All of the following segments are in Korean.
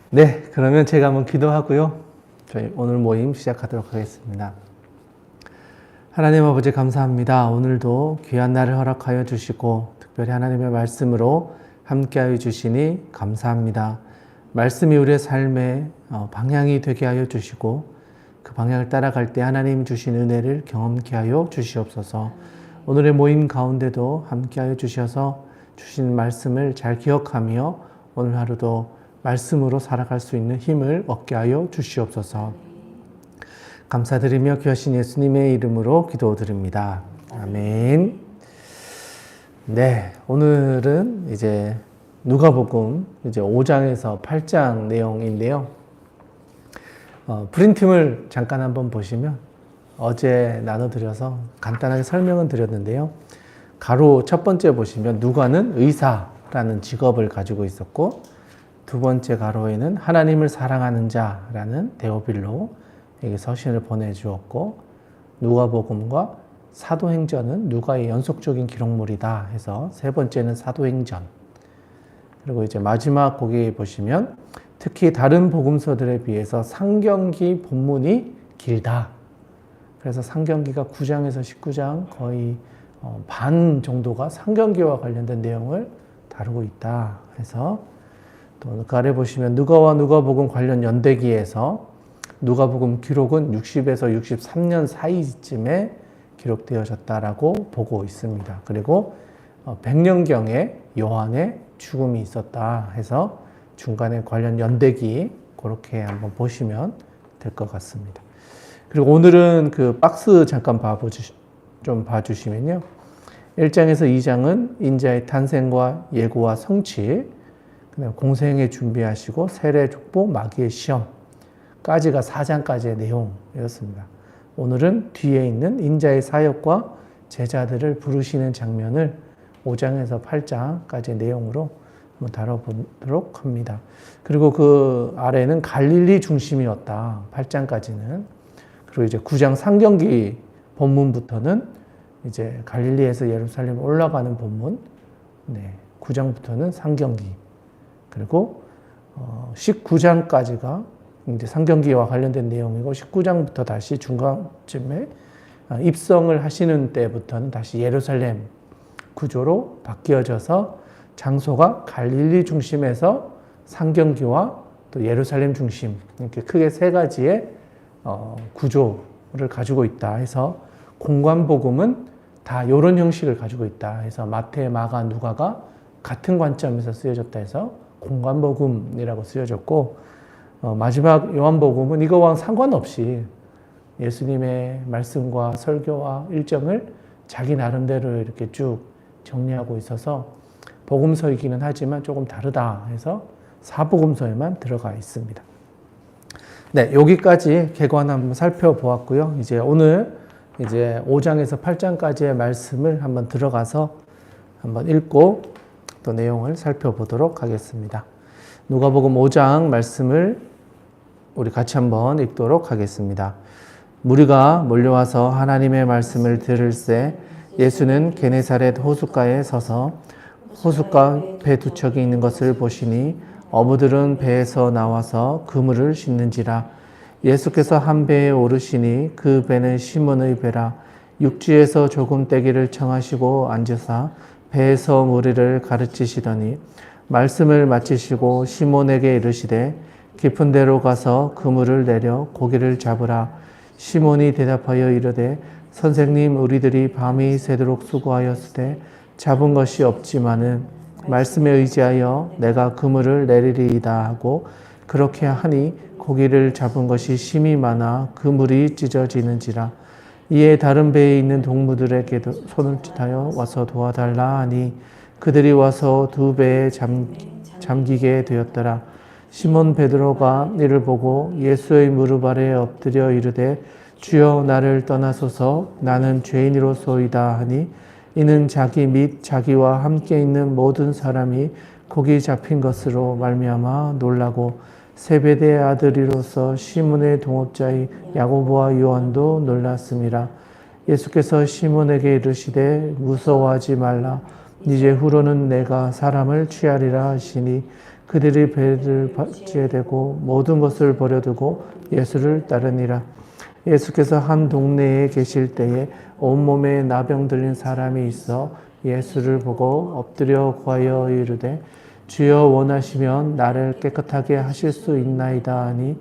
네, 그러면 제가 한번 기도하고요. 저희 오늘 모임 시작하도록 하겠습니다. 하나님 아버지 감사합니다. 오늘도 귀한 날을 허락하여 주시고 특별히 하나님의 말씀으로 함께하여 주시니 감사합니다. 말씀이 우리의 삶의 방향이 되게 하여 주시고 그 방향을 따라갈 때 하나님 주신 은혜를 경험케 하여 주시옵소서. 오늘의 모임 가운데도 함께하여 주셔서 주신 말씀을 잘 기억하며 오늘 하루도 말씀으로 살아갈 수 있는 힘을 얻게 하여 주시옵소서. 감사드리며 귀하신 예수님의 이름으로 기도드립니다. 아멘. 네, 오늘은 이제 누가복음 이제 5장에서 8장 내용인데요. 프린팅을 잠깐 한번 보시면 어제 나눠드려서 간단하게 설명은 드렸는데요. 가로 첫 번째 보시면 누가는 의사라는 직업을 가지고 있었고 두 번째 가로에는 하나님을 사랑하는 자라는 데오빌로에게 서신을 보내주었고 누가복음과 사도행전은 누가의 연속적인 기록물이다 해서 세 번째는 사도행전. 그리고 이제 마지막 거기 보시면 특히 다른 복음서들에 비해서 상경기 본문이 길다. 그래서 상경기가 9장에서 19장 거의 반 정도가 상경기와 관련된 내용을 다루고 있다. 그래서 또 그 아래 보시면 누가와 누가복음 관련 연대기에서 누가복음 기록은 60에서 63년 사이쯤에 기록되어졌다라고 보고 있습니다. 그리고 100년경에 요한의 죽음이 있었다 해서 중간에 관련 연대기 그렇게 한번 보시면 될 것 같습니다. 그리고 오늘은 그 박스 잠깐 좀 봐주시면요. 1장에서 2장은 인자의 탄생과 예고와 성취, 공생애 준비하시고 세례 족보 마귀의 시험까지가 4장까지의 내용이었습니다. 오늘은 뒤에 있는 인자의 사역과 제자들을 부르시는 장면을 5장에서 8장까지의 내용으로 한번 다뤄보도록 합니다. 그리고 그 아래는 갈릴리 중심이었다. 8장까지는. 그리고 이제 9장 상경기 본문부터는 이제 갈릴리에서 예루살렘 올라가는 본문, 9장부터는 상경기. 그리고 19장까지가 이제 상경기와 관련된 내용이고 19장부터 다시 중간쯤에 입성을 하시는 때부터는 다시 예루살렘 구조로 바뀌어져서 장소가 갈릴리 중심에서 상경기와 또 예루살렘 중심 이렇게 크게 세 가지의 구조를 가지고 있다 해서 공관복음은 다 이런 형식을 가지고 있다 해서 마태, 마가, 누가가 같은 관점에서 쓰여졌다 해서 공관복음이라고 쓰여졌고 마지막 요한복음은 이거와 상관없이 예수님의 말씀과 설교와 일정을 자기 나름대로 이렇게 쭉 정리하고 있어서 복음서이기는 하지만 조금 다르다 해서 사복음서에만 들어가 있습니다. 네, 여기까지 개관 한번 살펴보았고요. 이제 오늘 이제 5장에서 8장까지의 말씀을 한번 들어가서 한번 읽고 또 내용을 살펴보도록 하겠습니다. 누가복음 5장 말씀을 우리 같이 한번 읽도록 하겠습니다. 무리가 몰려와서 하나님의 말씀을 들을새 예수는 게네사렛 호숫가에 서서 호숫가 배 두 척이 있는 것을 보시니 어부들은 배에서 나와서 그물을 싣는지라. 예수께서 한 배에 오르시니 그 배는 시몬의 배라. 육지에서 조금 떼기를 청하시고 앉으사 배에서 무리를 가르치시더니 말씀을 마치시고 시몬에게 이르시되 깊은 데로 가서 그물을 내려 고기를 잡으라. 시몬이 대답하여 이르되 선생님, 우리들이 밤이 새도록 수고하였으되 잡은 것이 없지만은 말씀에 의지하여 내가 그물을 내리리이다 하고 그렇게 하니 고기를 잡은 것이 심히 많아 그물이 찢어지는지라. 이에 다른 배에 있는 동무들에게도 손을 짓하여 와서 도와달라 하니 그들이 와서 두 배에 잠기게 되었더라. 시몬 베드로가 이를 보고 예수의 무릎 아래 엎드려 이르되 주여 나를 떠나소서 나는 죄인이로소이다 하니 이는 자기 및 자기와 함께 있는 모든 사람이 고기 잡힌 것으로 말미암아 놀라고 세베대의 아들이로서 시몬의 동업자의 야고보와 요한도 놀랐음이라. 예수께서 시몬에게 이르시되 무서워하지 말라. 이제 후로는 내가 사람을 취하리라 하시니 그들이 배를 받게 되고 모든 것을 버려두고 예수를 따르니라. 예수께서 한 동네에 계실 때에 온몸에 나병 들린 사람이 있어 예수를 보고 엎드려 구하여 이르되 주여 원하시면 나를 깨끗하게 하실 수 있나이다 하니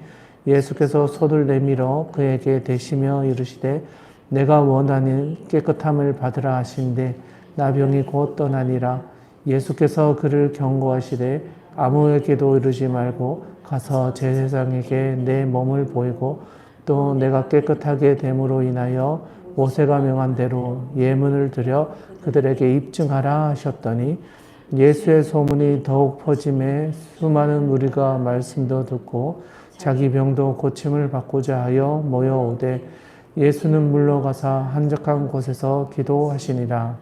예수께서 손을 내밀어 그에게 대시며 이르시되 내가 원하는 깨끗함을 받으라 하신대 나병이 곧 떠나니라. 예수께서 그를 경고하시되 아무에게도 이르지 말고 가서 제사장에게 내 몸을 보이고 또 내가 깨끗하게 됨으로 인하여 모세가 명한 대로 예문을 드려 그들에게 입증하라 하셨더니 예수의 소문이 더욱 퍼짐에 수많은 무리가 말씀도 듣고 자기 병도 고침을 받고자 하여 모여오되 예수는 물러가사 한적한 곳에서 기도하시니라.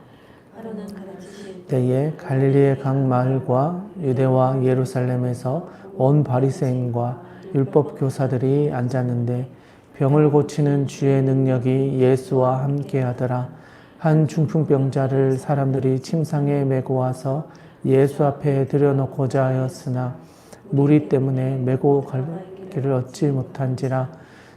때에 갈릴리의 각 마을과 유대와 예루살렘에서 온 바리새인과 율법 교사들이 앉았는데 병을 고치는 주의 능력이 예수와 함께하더라. 한 중풍병자를 사람들이 침상에 메고 와서 예수 앞에 들여놓고자 하였으나 무리 때문에 메고 갈 길을 얻지 못한지라.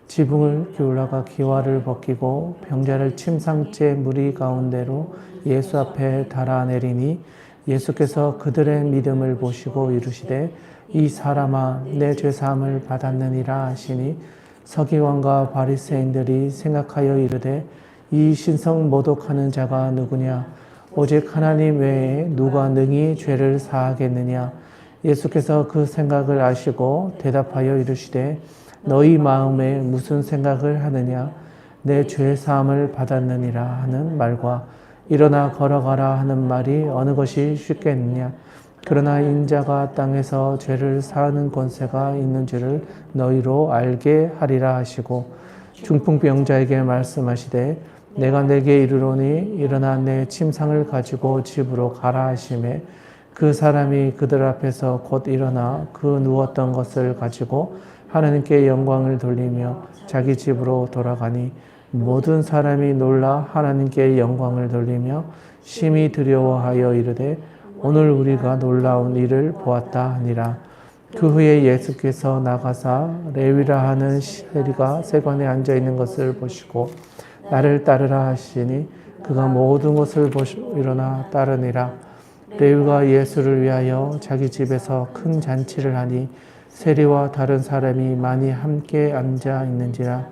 지붕을 기울다가 기와를 벗기고 병자를 침상째 무리 가운데로 예수 앞에 달아내리니 예수께서 그들의 믿음을 보시고 이르시되 이 사람아 내 죄사함을 받았느니라 하시니 서기관과 바리새인들이 생각하여 이르되 이 신성 모독하는 자가 누구냐 오직 하나님 외에 누가 능히 죄를 사하겠느냐. 예수께서 그 생각을 아시고 대답하여 이르시되 너희 마음에 무슨 생각을 하느냐 내 죄 사함을 받았느니라 하는 말과 일어나 걸어가라 하는 말이 어느 것이 쉽겠느냐. 그러나 인자가 땅에서 죄를 사하는 권세가 있는 줄을 너희로 알게 하리라 하시고 중풍병자에게 말씀하시되 내가 내게 이르노니 일어나 내 침상을 가지고 집으로 가라 하시매 그 사람이 그들 앞에서 곧 일어나 그 누웠던 것을 가지고 하나님께 영광을 돌리며 자기 집으로 돌아가니 모든 사람이 놀라 하나님께 영광을 돌리며 심히 두려워하여 이르되 오늘 우리가 놀라운 일을 보았다 하니라. 그 후에 예수께서 나가사 레위라 하는 세리가 세관에 앉아 있는 것을 보시고 나를 따르라 하시니 그가 모든 것을 보시고 일어나 따르니라. 레위가 예수를 위하여 자기 집에서 큰 잔치를 하니 세리와 다른 사람이 많이 함께 앉아 있는지라.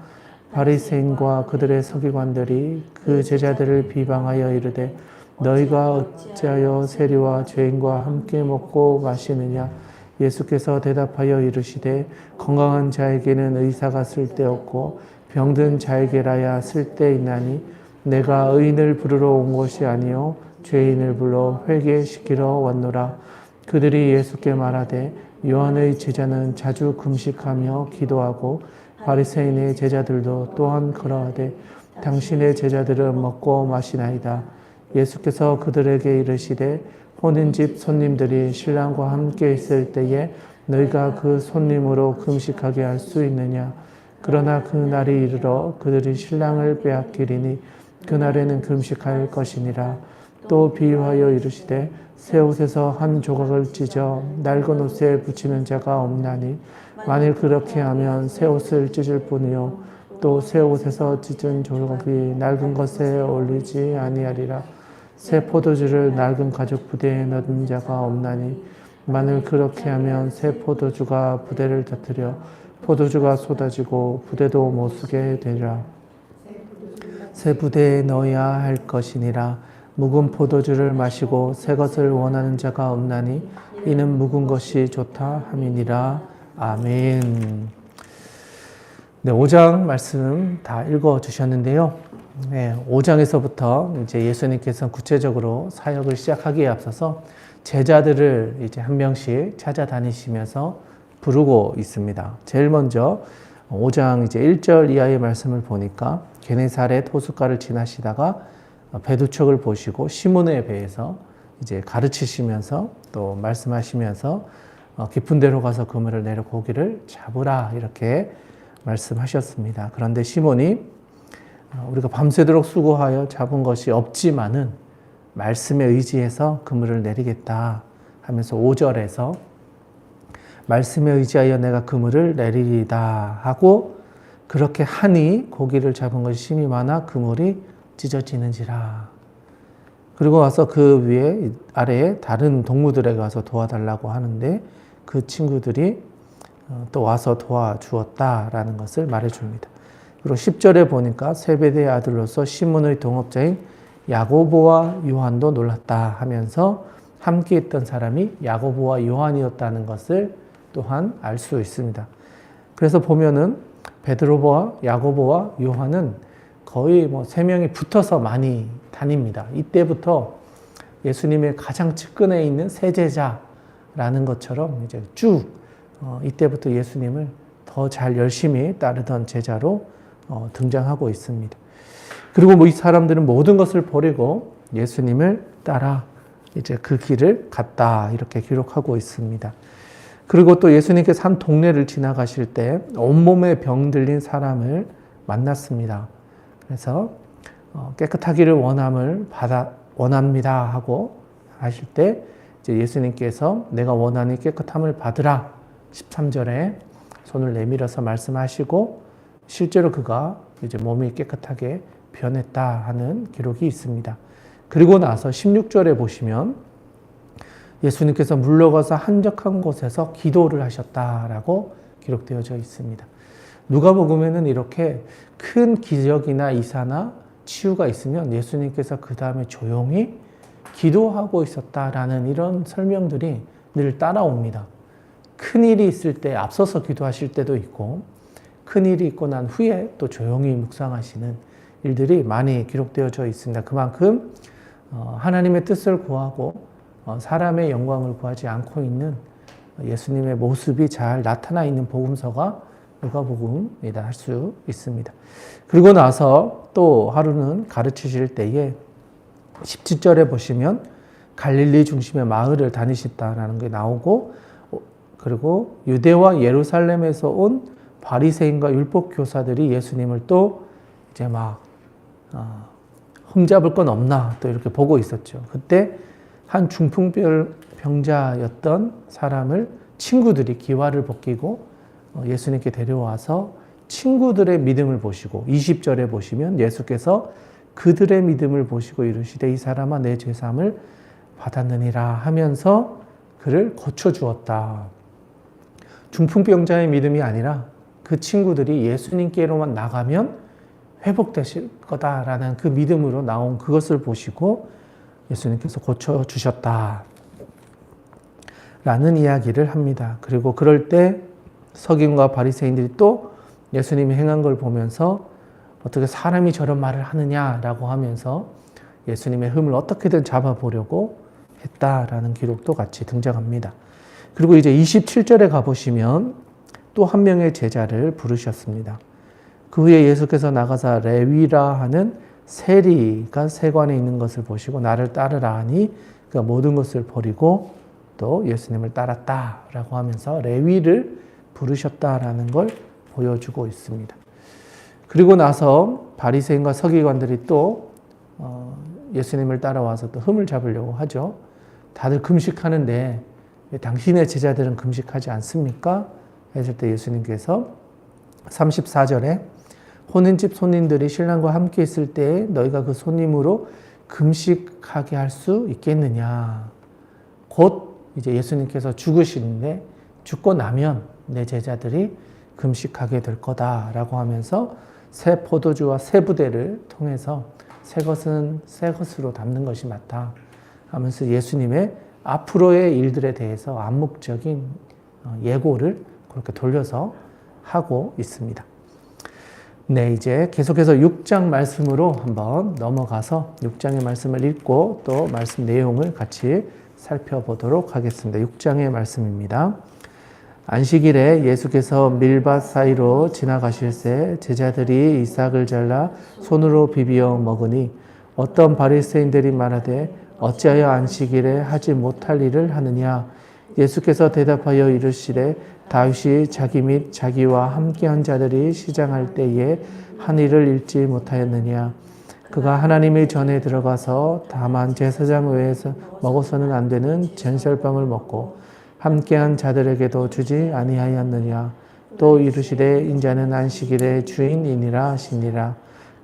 바리새인과 그들의 서기관들이 그 제자들을 비방하여 이르되 너희가 어찌하여 세리와 죄인과 함께 먹고 마시느냐. 예수께서 대답하여 이르시되 건강한 자에게는 의사가 쓸데없고 병든 자에게라야 쓸데있나니 내가 의인을 부르러 온 것이 아니요 죄인을 불러 회개시키러 왔노라. 그들이 예수께 말하되 요한의 제자는 자주 금식하며 기도하고 바리새인의 제자들도 또한 그러하되 당신의 제자들은 먹고 마시나이다. 예수께서 그들에게 이르시되 혼인집 손님들이 신랑과 함께 있을 때에 너희가 그 손님으로 금식하게 할 수 있느냐. 그러나 그 날이 이르러 그들이 신랑을 빼앗기리니 그날에는 금식할 것이니라. 또 비유하여 이르시되 새 옷에서 한 조각을 찢어 낡은 옷에 붙이는 자가 없나니 만일 그렇게 하면 새 옷을 찢을 뿐이요 또 새 옷에서 찢은 조각이 낡은 것에 어울리지 아니하리라. 새 포도주를 낡은 가죽 부대에 넣은 자가 없나니 만일 그렇게 하면 새 포도주가 부대를 터뜨려 포도주가 쏟아지고 부대도 못 쓰게 되리라. 새 부대에 넣어야 할 것이니라. 묵은 포도주를 마시고 새 것을 원하는 자가 없나니 이는 묵은 것이 좋다 함이니라. 아멘. 네, 5장 말씀 다 읽어 주셨는데요. 네, 5장에서부터 이제 예수님께서 구체적으로 사역을 하기에 앞서서 제자들을 이제 한 명씩 찾아다니시면서 부르고 있습니다. 제일 먼저 5장 이제 1절 이하의 말씀을 보니까 게네사렛 호숫가를 지나시다가 배두척을 보시고 시몬의 배에서 이제 가르치시면서 또 말씀하시면서 깊은 데로 가서 그물을 내려 고기를 잡으라 이렇게 말씀하셨습니다. 그런데 시몬이 우리가 밤새도록 수고하여 잡은 것이 없지만은 말씀에 의지해서 그물을 내리겠다 하면서 5절에서 말씀에 의지하여 내가 그물을 내리리다 하고 그렇게 하니 고기를 잡은 것이 심히 많아 그물이 찢어지는지라. 그리고 와서 그 위에 아래에 다른 동무들에게 와서 도와달라고 하는데 그 친구들이 또 와서 도와주었다라는 것을 말해줍니다. 그리고 10절에 보니까 세베대의 아들로서 시몬의 동업자인 야고보와 요한도 놀랐다 하면서 함께 있던 사람이 야고보와 요한이었다는 것을 또한 알 수 있습니다. 그래서 보면은 베드로와 야고보와 요한은 거의 세 명이 붙어서 많이 다닙니다. 이때부터 예수님의 가장 측근에 있는 세제자라는 것처럼 이제 쭉 이때부터 예수님을 더 잘 열심히 따르던 제자로 등장하고 있습니다. 그리고 이 사람들은 모든 것을 버리고 예수님을 따라 이제 그 길을 갔다 이렇게 기록하고 있습니다. 그리고 또 예수님께서 한 동네를 지나가실 때 온몸에 병 들린 사람을 만났습니다. 그래서 깨끗하기를 원합니다 하고 하실 때 이제 예수님께서 내가 원하니 깨끗함을 받으라 13절에 손을 내밀어서 말씀하시고 실제로 그가 이제 몸이 깨끗하게 변했다 하는 기록이 있습니다. 그리고 나서 16절에 보시면 예수님께서 물러가서 한적한 곳에서 기도를 하셨다라고 기록되어져 있습니다. 누가복음에는 이렇게 큰 기적이나 이사나 치유가 있으면 예수님께서 그 다음에 조용히 기도하고 있었다라는 이런 설명들이 늘 따라옵니다. 큰일이 있을 때 앞서서 기도하실 때도 있고 큰일이 있고 난 후에 또 조용히 묵상하시는 일들이 많이 기록되어져 있습니다. 그만큼 하나님의 뜻을 구하고 사람의 영광을 구하지 않고 있는 예수님의 모습이 잘 나타나 있는 복음서가 누가복음이다 할 수 있습니다. 그리고 나서 또 하루는 가르치실 때에 17절에 보시면 갈릴리 중심의 마을을 다니셨다라는 게 나오고 그리고 유대와 예루살렘에서 온 바리새인과 율법 교사들이 예수님을 또 이제 막 흠잡을 건 없나 또 이렇게 보고 있었죠. 그때 한 중풍병자였던 사람을 친구들이 기와를 벗기고 예수님께 데려와서 친구들의 믿음을 보시고 20절에 보시면 예수께서 그들의 믿음을 보시고 이르시되 이 사람아 내 죄사함을 받았느니라 하면서 그를 고쳐주었다. 중풍병자의 믿음이 아니라 그 친구들이 예수님께로만 나가면 회복되실 거다라는 그 믿음으로 나온 그것을 보시고 예수님께서 고쳐주셨다 라는 이야기를 합니다. 그리고 그럴 때 서기관과 바리새인들이 또 예수님이 행한 걸 보면서 어떻게 사람이 저런 말을 하느냐라고 하면서 예수님의 흠을 어떻게든 잡아보려고 했다라는 기록도 같이 등장합니다. 그리고 이제 27절에 가보시면 또 한 명의 제자를 부르셨습니다. 그 후에 예수께서 나가사 레위라 하는 세리가 세관에 있는 것을 보시고 나를 따르라 하니 그 모든 것을 버리고 또 예수님을 따랐다라고 하면서 레위를 부르셨다라는 걸 보여주고 있습니다. 그리고 나서 바리새인과 서기관들이 또 예수님을 따라와서 또 흠을 잡으려고 하죠. 다들 금식하는데 왜 당신의 제자들은 금식하지 않습니까? 했을 때 예수님께서 34절에 혼인집 손님들이 신랑과 함께 있을 때 너희가 그 손님으로 금식하게 할 수 있겠느냐. 곧 이제 예수님께서 죽으시는데 죽고 나면 내 제자들이 금식하게 될 거다라고 하면서 새 포도주와 새 부대를 통해서 새 것은 새 것으로 담는 것이 맞다 하면서 예수님의 앞으로의 일들에 대해서 암묵적인 예고를 그렇게 돌려서 하고 있습니다. 네, 이제 계속해서 6장 말씀으로 한번 넘어가서 6장의 말씀을 읽고 또 말씀 내용을 같이 살펴보도록 하겠습니다. 6장의 말씀입니다. 안식일에 예수께서 밀밭 사이로 지나가실새 제자들이 이삭을 잘라 손으로 비비어 먹으니 어떤 바리새인들이 말하되 어찌하여 안식일에 하지 못할 일을 하느냐. 예수께서 대답하여 이르시되 다윗이 자기 및 자기와 함께한 자들이 시장할 때에 한 일을 잃지 못하였느냐. 그가 하나님의 전에 들어가서 다만 제사장 외에서 먹어서는 안 되는 전설빵을 먹고 함께한 자들에게도 주지 아니하였느냐. 또 이르시되 인자는 안식일의 주인이니라 하시니라.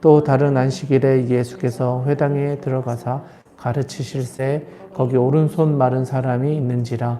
또 다른 안식일에 예수께서 회당에 들어가사 가르치실새 거기 오른손 마른 사람이 있는지라.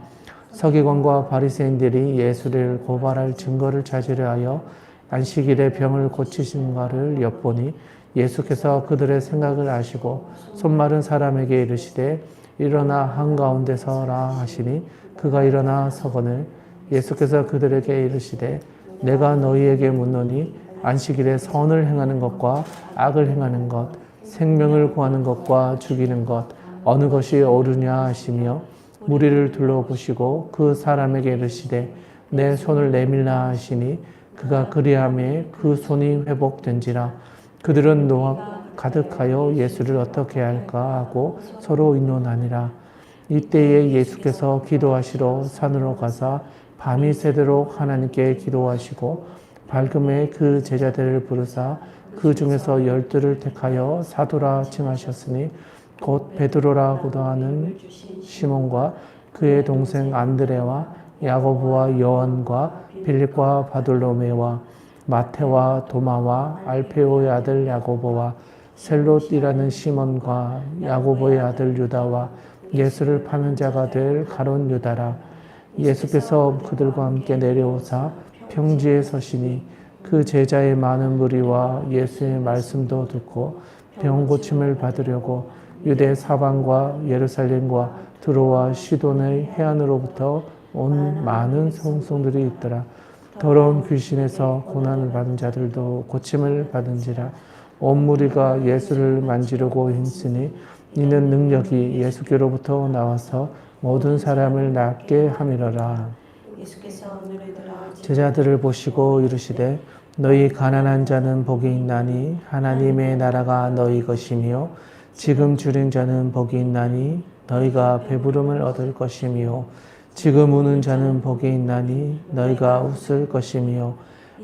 서기관과 바리새인들이 예수를 고발할 증거를 찾으려 하여 안식일에 병을 고치신가를 엿보니 예수께서 그들의 생각을 아시고 손 마른 사람에게 이르시되 일어나 한가운데 서라 하시니 그가 일어나 서거늘 예수께서 그들에게 이르시되 내가 너희에게 묻노니 안식일에 선을 행하는 것과 악을 행하는 것 생명을 구하는 것과 죽이는 것 어느 것이 옳으냐 하시며 무리를 둘러보시고 그 사람에게 이르시되 내 손을 내밀라 하시니 그가 그리하매 그 손이 회복된지라. 그들은 노함 가득하여 예수를 어떻게 할까 하고 서로 의논하니라. 이때에 예수께서 기도하시러 산으로 가사 밤이 새도록 하나님께 기도하시고 밝음에 그 제자들을 부르사 그 중에서 12를 택하여 사도라 칭하셨으니 곧 베드로라고도 하는 시몬과 그의 동생 안드레와 야고보와 요한과 빌립과 바돌로메와 마테와 도마와 알페오의 아들 야고보와 셀롯이라는 시몬과 야고보의 아들 유다와 예수를 파는 자가 될 가룟 유다라. 예수께서 그들과 함께 내려오사 평지에 서시니 그 제자의 많은 무리와 예수의 말씀도 듣고 병 고침을 받으려고 유대 사방과 예루살렘과 드로와 시돈의 해안으로부터 온 많은 성송들이 있더라. 더러운 귀신에서 고난을 받은 자들도 고침을 받은지라. 온 무리가 예수를 만지려고 힘쓰니 이는 능력이 예수께로부터 나와서 모든 사람을 낫게 함이러라. 제자들을 보시고 이르시되 너희 가난한 자는 복이 있나니 하나님의 나라가 너희 것이며 지금 줄인 자는 복이 있나니 너희가 배부름을 얻을 것이며 지금 우는 자는 복이 있나니 너희가 웃을 것이며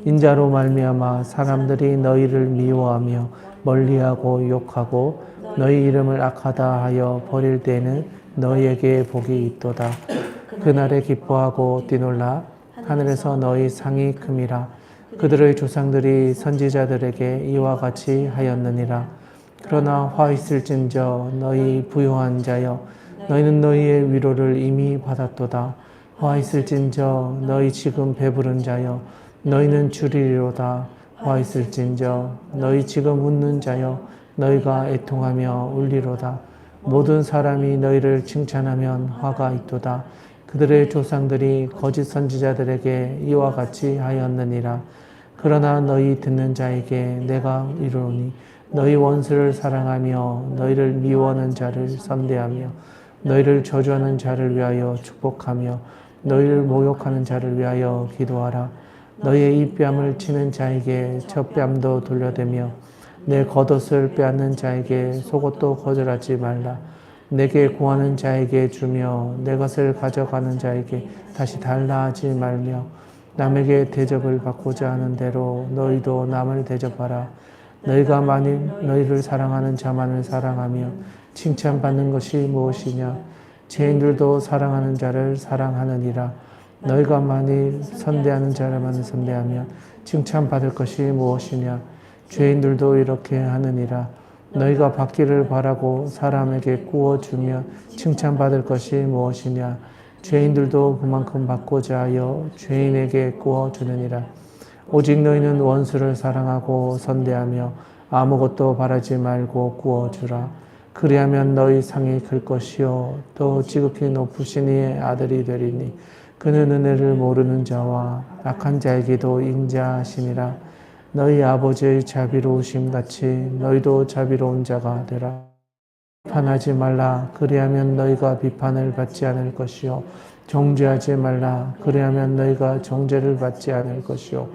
인자로 말미암아 사람들이 너희를 미워하며 멀리하고 욕하고 너희 이름을 악하다 하여 버릴 때에는 너희에게 복이 있도다. 그날에 기뻐하고 뛰놀라 하늘에서 너희 상이 큼이라. 그들의 조상들이 선지자들에게 이와 같이 하였느니라. 그러나 화 있을진저 너희 부요한 자여 너희는 너희의 위로를 이미 받았도다. 화 있을진저 너희 지금 배부른 자여 너희는 주리로다. 화 있을진저 너희 지금 웃는 자여 너희가 애통하며 울리로다. 모든 사람이 너희를 칭찬하면 화가 있도다. 그들의 조상들이 거짓 선지자들에게 이와 같이 하였느니라. 그러나 너희 듣는 자에게 내가 이르노니 너희 원수를 사랑하며 너희를 미워하는 자를 선대하며 너희를 저주하는 자를 위하여 축복하며 너희를 모욕하는 자를 위하여 기도하라. 너희의 입뺨을 치는 자에게 젖뺨도 돌려대며 내 겉옷을 빼앗는 자에게 속옷도 거절하지 말라. 내게 구하는 자에게 주며 내 것을 가져가는 자에게 다시 달라 하지 말며 남에게 대접을 받고자 하는 대로 너희도 남을 대접하라. 너희가 만일 너희를 사랑하는 자만을 사랑하며 칭찬받는 것이 무엇이냐? 죄인들도 사랑하는 자를 사랑하느니라. 너희가 만일 선대하는 자만을 선대하면 칭찬받을 것이 무엇이냐? 죄인들도 이렇게 하느니라. 너희가 받기를 바라고 사람에게 구워주며 칭찬받을 것이 무엇이냐? 죄인들도 그만큼 받고자 하여 죄인에게 구워주느니라. 오직 너희는 원수를 사랑하고 선대하며 아무것도 바라지 말고 구워주라. 그리하면 너희 상이 클 것이요 또 지극히 높으신 이의 아들이 되리니 그는 은혜를 모르는 자와 악한 자에게도 인자하시니라. 너희 아버지의 자비로우심 같이 너희도 자비로운 자가 되라. 비판하지 말라. 그리하면 너희가 비판을 받지 않을 것이요 정죄하지 말라. 그리하면 너희가 정죄를 받지 않을 것이요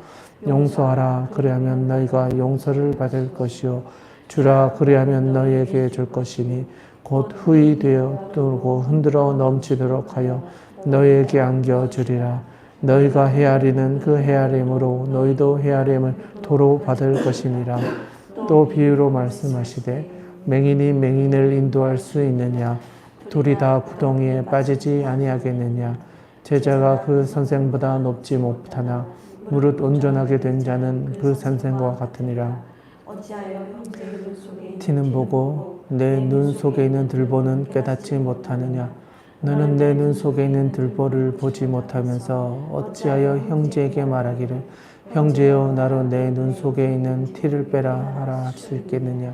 용서하라. 그리하면 너희가 용서를 받을 것이요 주라. 그리하면 너희에게 줄 것이니 곧 후히 되어 돌고 흔들어 넘치도록 하여 너희에게 안겨주리라. 너희가 헤아리는 그 헤아림으로 너희도 헤아림을 도로 받을 것이니라. 또 비유로 말씀하시되 맹인이 맹인을 인도할 수 있느냐? 둘이 다 구덩이에 빠지지 아니하겠느냐? 제자가 그 선생보다 높지 못하나 무릇 온전하게 된 자는 그 선생과 같으니라. 티는 보고 내 눈 속에 있는 들보는 깨닫지 못하느냐? 너는 내 눈 속에 있는 들보를 보지 못하면서 어찌하여 형제에게 말하기를 형제여 나로 내 눈 속에 있는 티를 빼라 하라 할 수 있겠느냐?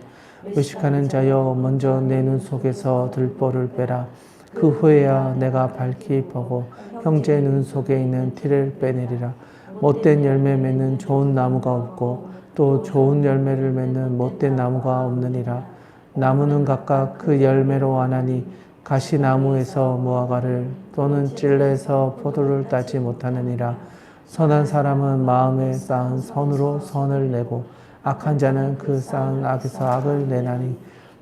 의식하는 자여 먼저 내 눈 속에서 들보를 빼라. 그 후에야 내가 밝히 보고 형제 눈 속에 있는 티를 빼내리라. 못된 열매 맺는 좋은 나무가 없고 또 좋은 열매를 맺는 못된 나무가 없느니라. 나무는 각각 그 열매로 아나니 가시나무에서 무화과를 또는 찔레에서 포도를 따지 못하느니라. 선한 사람은 마음에 쌓은 선으로 선을 내고 악한 자는 그 쌓은 악에서 악을 내나니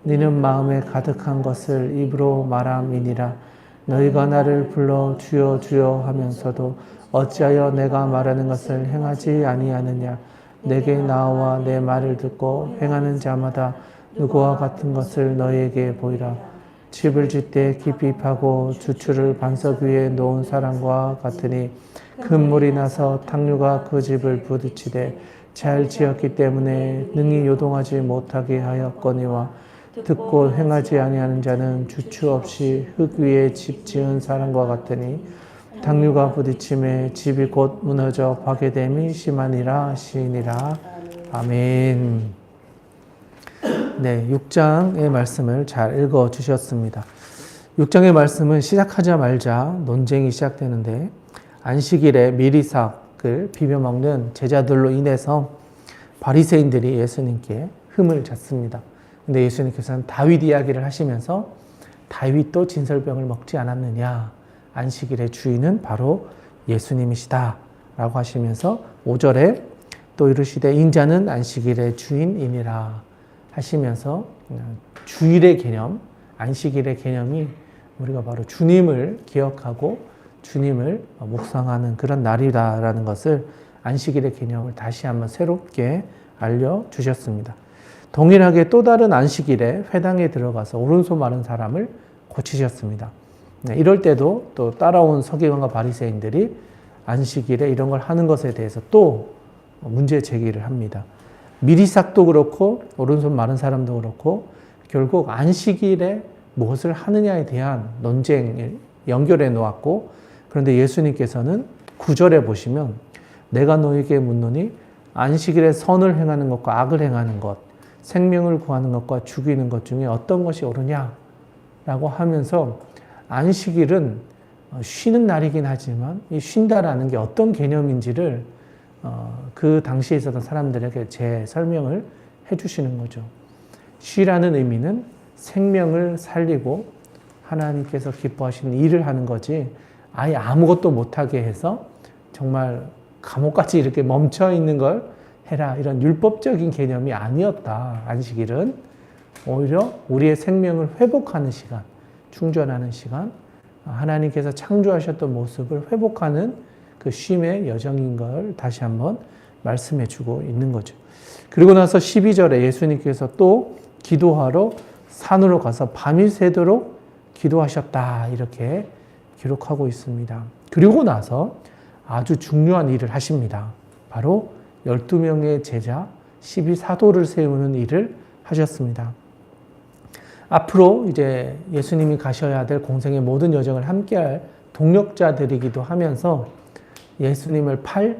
너는 마음에 가득한 것을 입으로 말함이니라. 너희가 나를 불러 주여 주여 하면서도 어찌하여 내가 말하는 것을 행하지 아니하느냐? 내게 나와 내 말을 듣고 행하는 자마다 누구와 같은 것을 너희에게 보이라. 집을 짓되 깊이 파고 주추를 반석 위에 놓은 사람과 같으니 큰 물이 나서 탕류가 그 집을 부딪히되 잘 지었기 때문에 능히 요동하지 못하게 하였거니와 듣고 행하지 아니하는 자는 주추 없이 흙 위에 집 지은 사람과 같으니 탕류가 부딪힘에 집이 곧 무너져 파괴됨이 심하니라 하시니라. 아멘. 네, 6장의 말씀을 잘 읽어 주셨습니다. 6장의 말씀은 시작하자마자 논쟁이 시작되는데 안식일에 미리삭을 비벼 먹는 제자들로 인해서 바리새인들이 예수님께 흠을 잤습니다. 근데 예수님께서는 다윗 이야기를 하시면서 다윗도 진설병을 먹지 않았느냐? 안식일의 주인은 바로 예수님이시다 라고 하시면서 5절에 또 이르시되 인자는 안식일의 주인이니라 하시면서 주일의 개념, 안식일의 개념이 우리가 바로 주님을 기억하고 주님을 묵상하는 그런 날이다라는 것을 안식일의 개념을 다시 한번 새롭게 알려주셨습니다. 동일하게 또 다른 안식일에 회당에 들어가서 오른손 마른 사람을 고치셨습니다. 이럴 때도 또 따라온 서기관과 바리새인들이 안식일에 이런 걸 하는 것에 대해서 또 문제 제기를 합니다. 미리삭도 그렇고 오른손 마른 사람도 그렇고 결국 안식일에 무엇을 하느냐에 대한 논쟁을 연결해 놓았고 그런데 예수님께서는 9절에 보시면 내가 너에게 묻노니 안식일에 선을 행하는 것과 악을 행하는 것, 생명을 구하는 것과 죽이는 것 중에 어떤 것이 옳으냐라고 하면서 안식일은 쉬는 날이긴 하지만 이 쉰다라는 게 어떤 개념인지를 그 당시에 있었던 사람들에게 재설명을 해주시는 거죠. 쉬라는 의미는 생명을 살리고 하나님께서 기뻐하시는 일을 하는 거지 아예 아무것도 못하게 해서 정말 감옥같이 이렇게 멈춰 있는 걸 해라 이런 율법적인 개념이 아니었다. 안식일은 오히려 우리의 생명을 회복하는 시간, 충전하는 시간, 하나님께서 창조하셨던 모습을 회복하는 그 쉼의 여정인 걸 다시 한번 말씀해 주고 있는 거죠. 그리고 나서 12절에 예수님께서 또 기도하러 산으로 가서 밤이 새도록 기도하셨다 이렇게 기록하고 있습니다. 그리고 나서 아주 중요한 일을 하십니다. 바로 12명의 제자 12사도를 세우는 일을 하셨습니다. 앞으로 이제 예수님이 가셔야 될 공생의 모든 여정을 함께할 동력자들이기도 하면서 예수님을 팔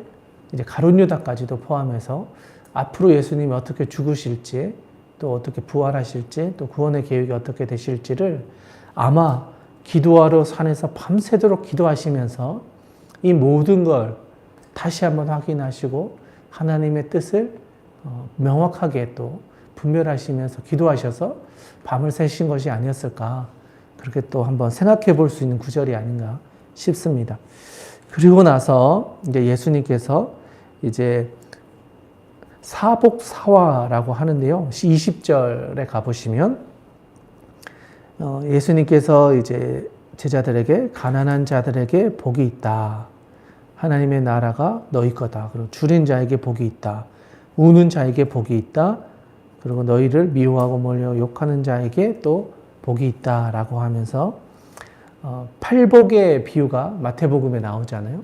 이제 가룟 유다까지도 포함해서 앞으로 예수님이 어떻게 죽으실지 또 어떻게 부활하실지 또 구원의 계획이 어떻게 되실지를 아마 기도하러 산에서 밤새도록 기도하시면서 이 모든 걸 다시 한번 확인하시고 하나님의 뜻을 명확하게 또 분별하시면서 기도하셔서 밤을 새신 것이 아니었을까 그렇게 또 한번 생각해 볼 수 있는 구절이 아닌가 싶습니다. 그리고 나서 이제 예수님께서 이제 사복사화라고 하는데요. 20절에 가보시면 예수님께서 이제 제자들에게 가난한 자들에게 복이 있다. 하나님의 나라가 너희 거다. 그리고 줄인 자에게 복이 있다. 우는 자에게 복이 있다. 그리고 너희를 미워하고 몰려 욕하는 자에게 또 복이 있다라고 하면서 팔복의 비유가 마태복음에 나오잖아요.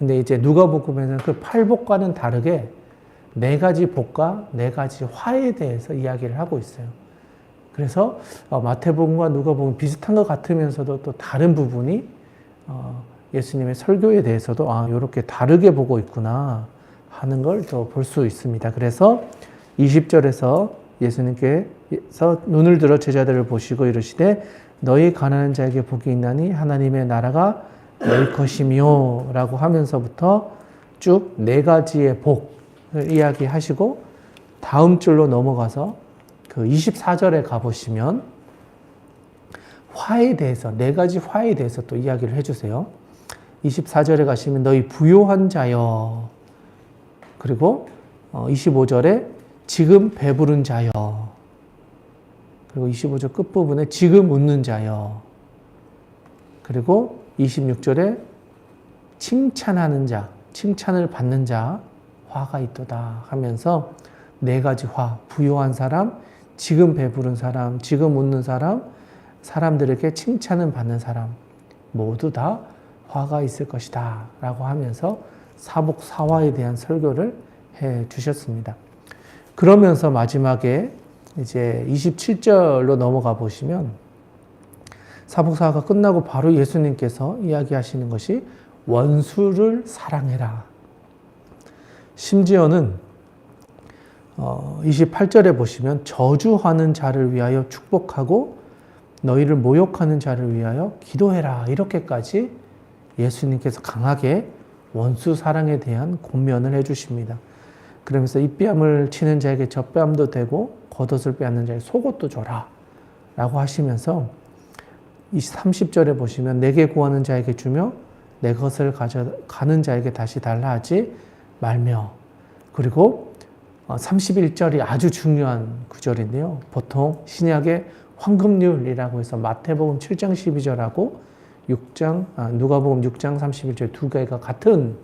근데 이제 누가복음에는 그 팔복과는 다르게 네 가지 복과 네 가지 화에 대해서 이야기를 하고 있어요. 그래서 마태복음과 누가복음 비슷한 것 같으면서도 또 다른 부분이 예수님의 설교에 대해서도 이렇게 다르게 보고 있구나 하는 걸 또 볼 수 있습니다. 그래서 20절에서 예수님께서 눈을 들어 제자들을 보시고 이르시되 너희 가난한 자에게 복이 있나니 하나님의 나라가 너희 것이며 라고 하면서부터 쭉 네 가지의 복을 이야기하시고 다음 줄로 넘어가서 그 24절에 가보시면 화에 대해서 네 가지 화에 대해서 또 이야기를 해주세요. 24절에 가시면 너희 부요한 자여, 그리고 25절에 지금 배부른 자여, 그리고 25절 끝부분에 지금 웃는 자여, 그리고 26절에 칭찬하는 자, 칭찬을 받는 자, 화가 있도다 하면서 네 가지 화, 부요한 사람, 지금 배부른 사람, 지금 웃는 사람, 사람들에게 칭찬을 받는 사람, 모두 다 화가 있을 것이다 라고 하면서 사복사화에 대한 설교를 해 주셨습니다. 그러면서 마지막에 이제 27절로 넘어가 보시면 사복사화가 끝나고 바로 예수님께서 이야기하시는 것이 원수를 사랑해라. 심지어는 28절에 보시면 저주하는 자를 위하여 축복하고 너희를 모욕하는 자를 위하여 기도해라. 이렇게까지 예수님께서 강하게 원수 사랑에 대한 권면을 해주십니다. 그러면서 입뺨을 치는 자에게 젖뺨도 되고 겉옷을 빼앗는 자에게 속옷도 줘라 라고 하시면서 30절에 보시면 내게 구하는 자에게 주며 내 것을 가져가는 자에게 다시 달라 하지 말며, 그리고 31절이 아주 중요한 구절인데요. 보통 신약의 황금률이라고 해서 마태복음 7장 12절하고 누가복음 6장 31절 두 개가 같은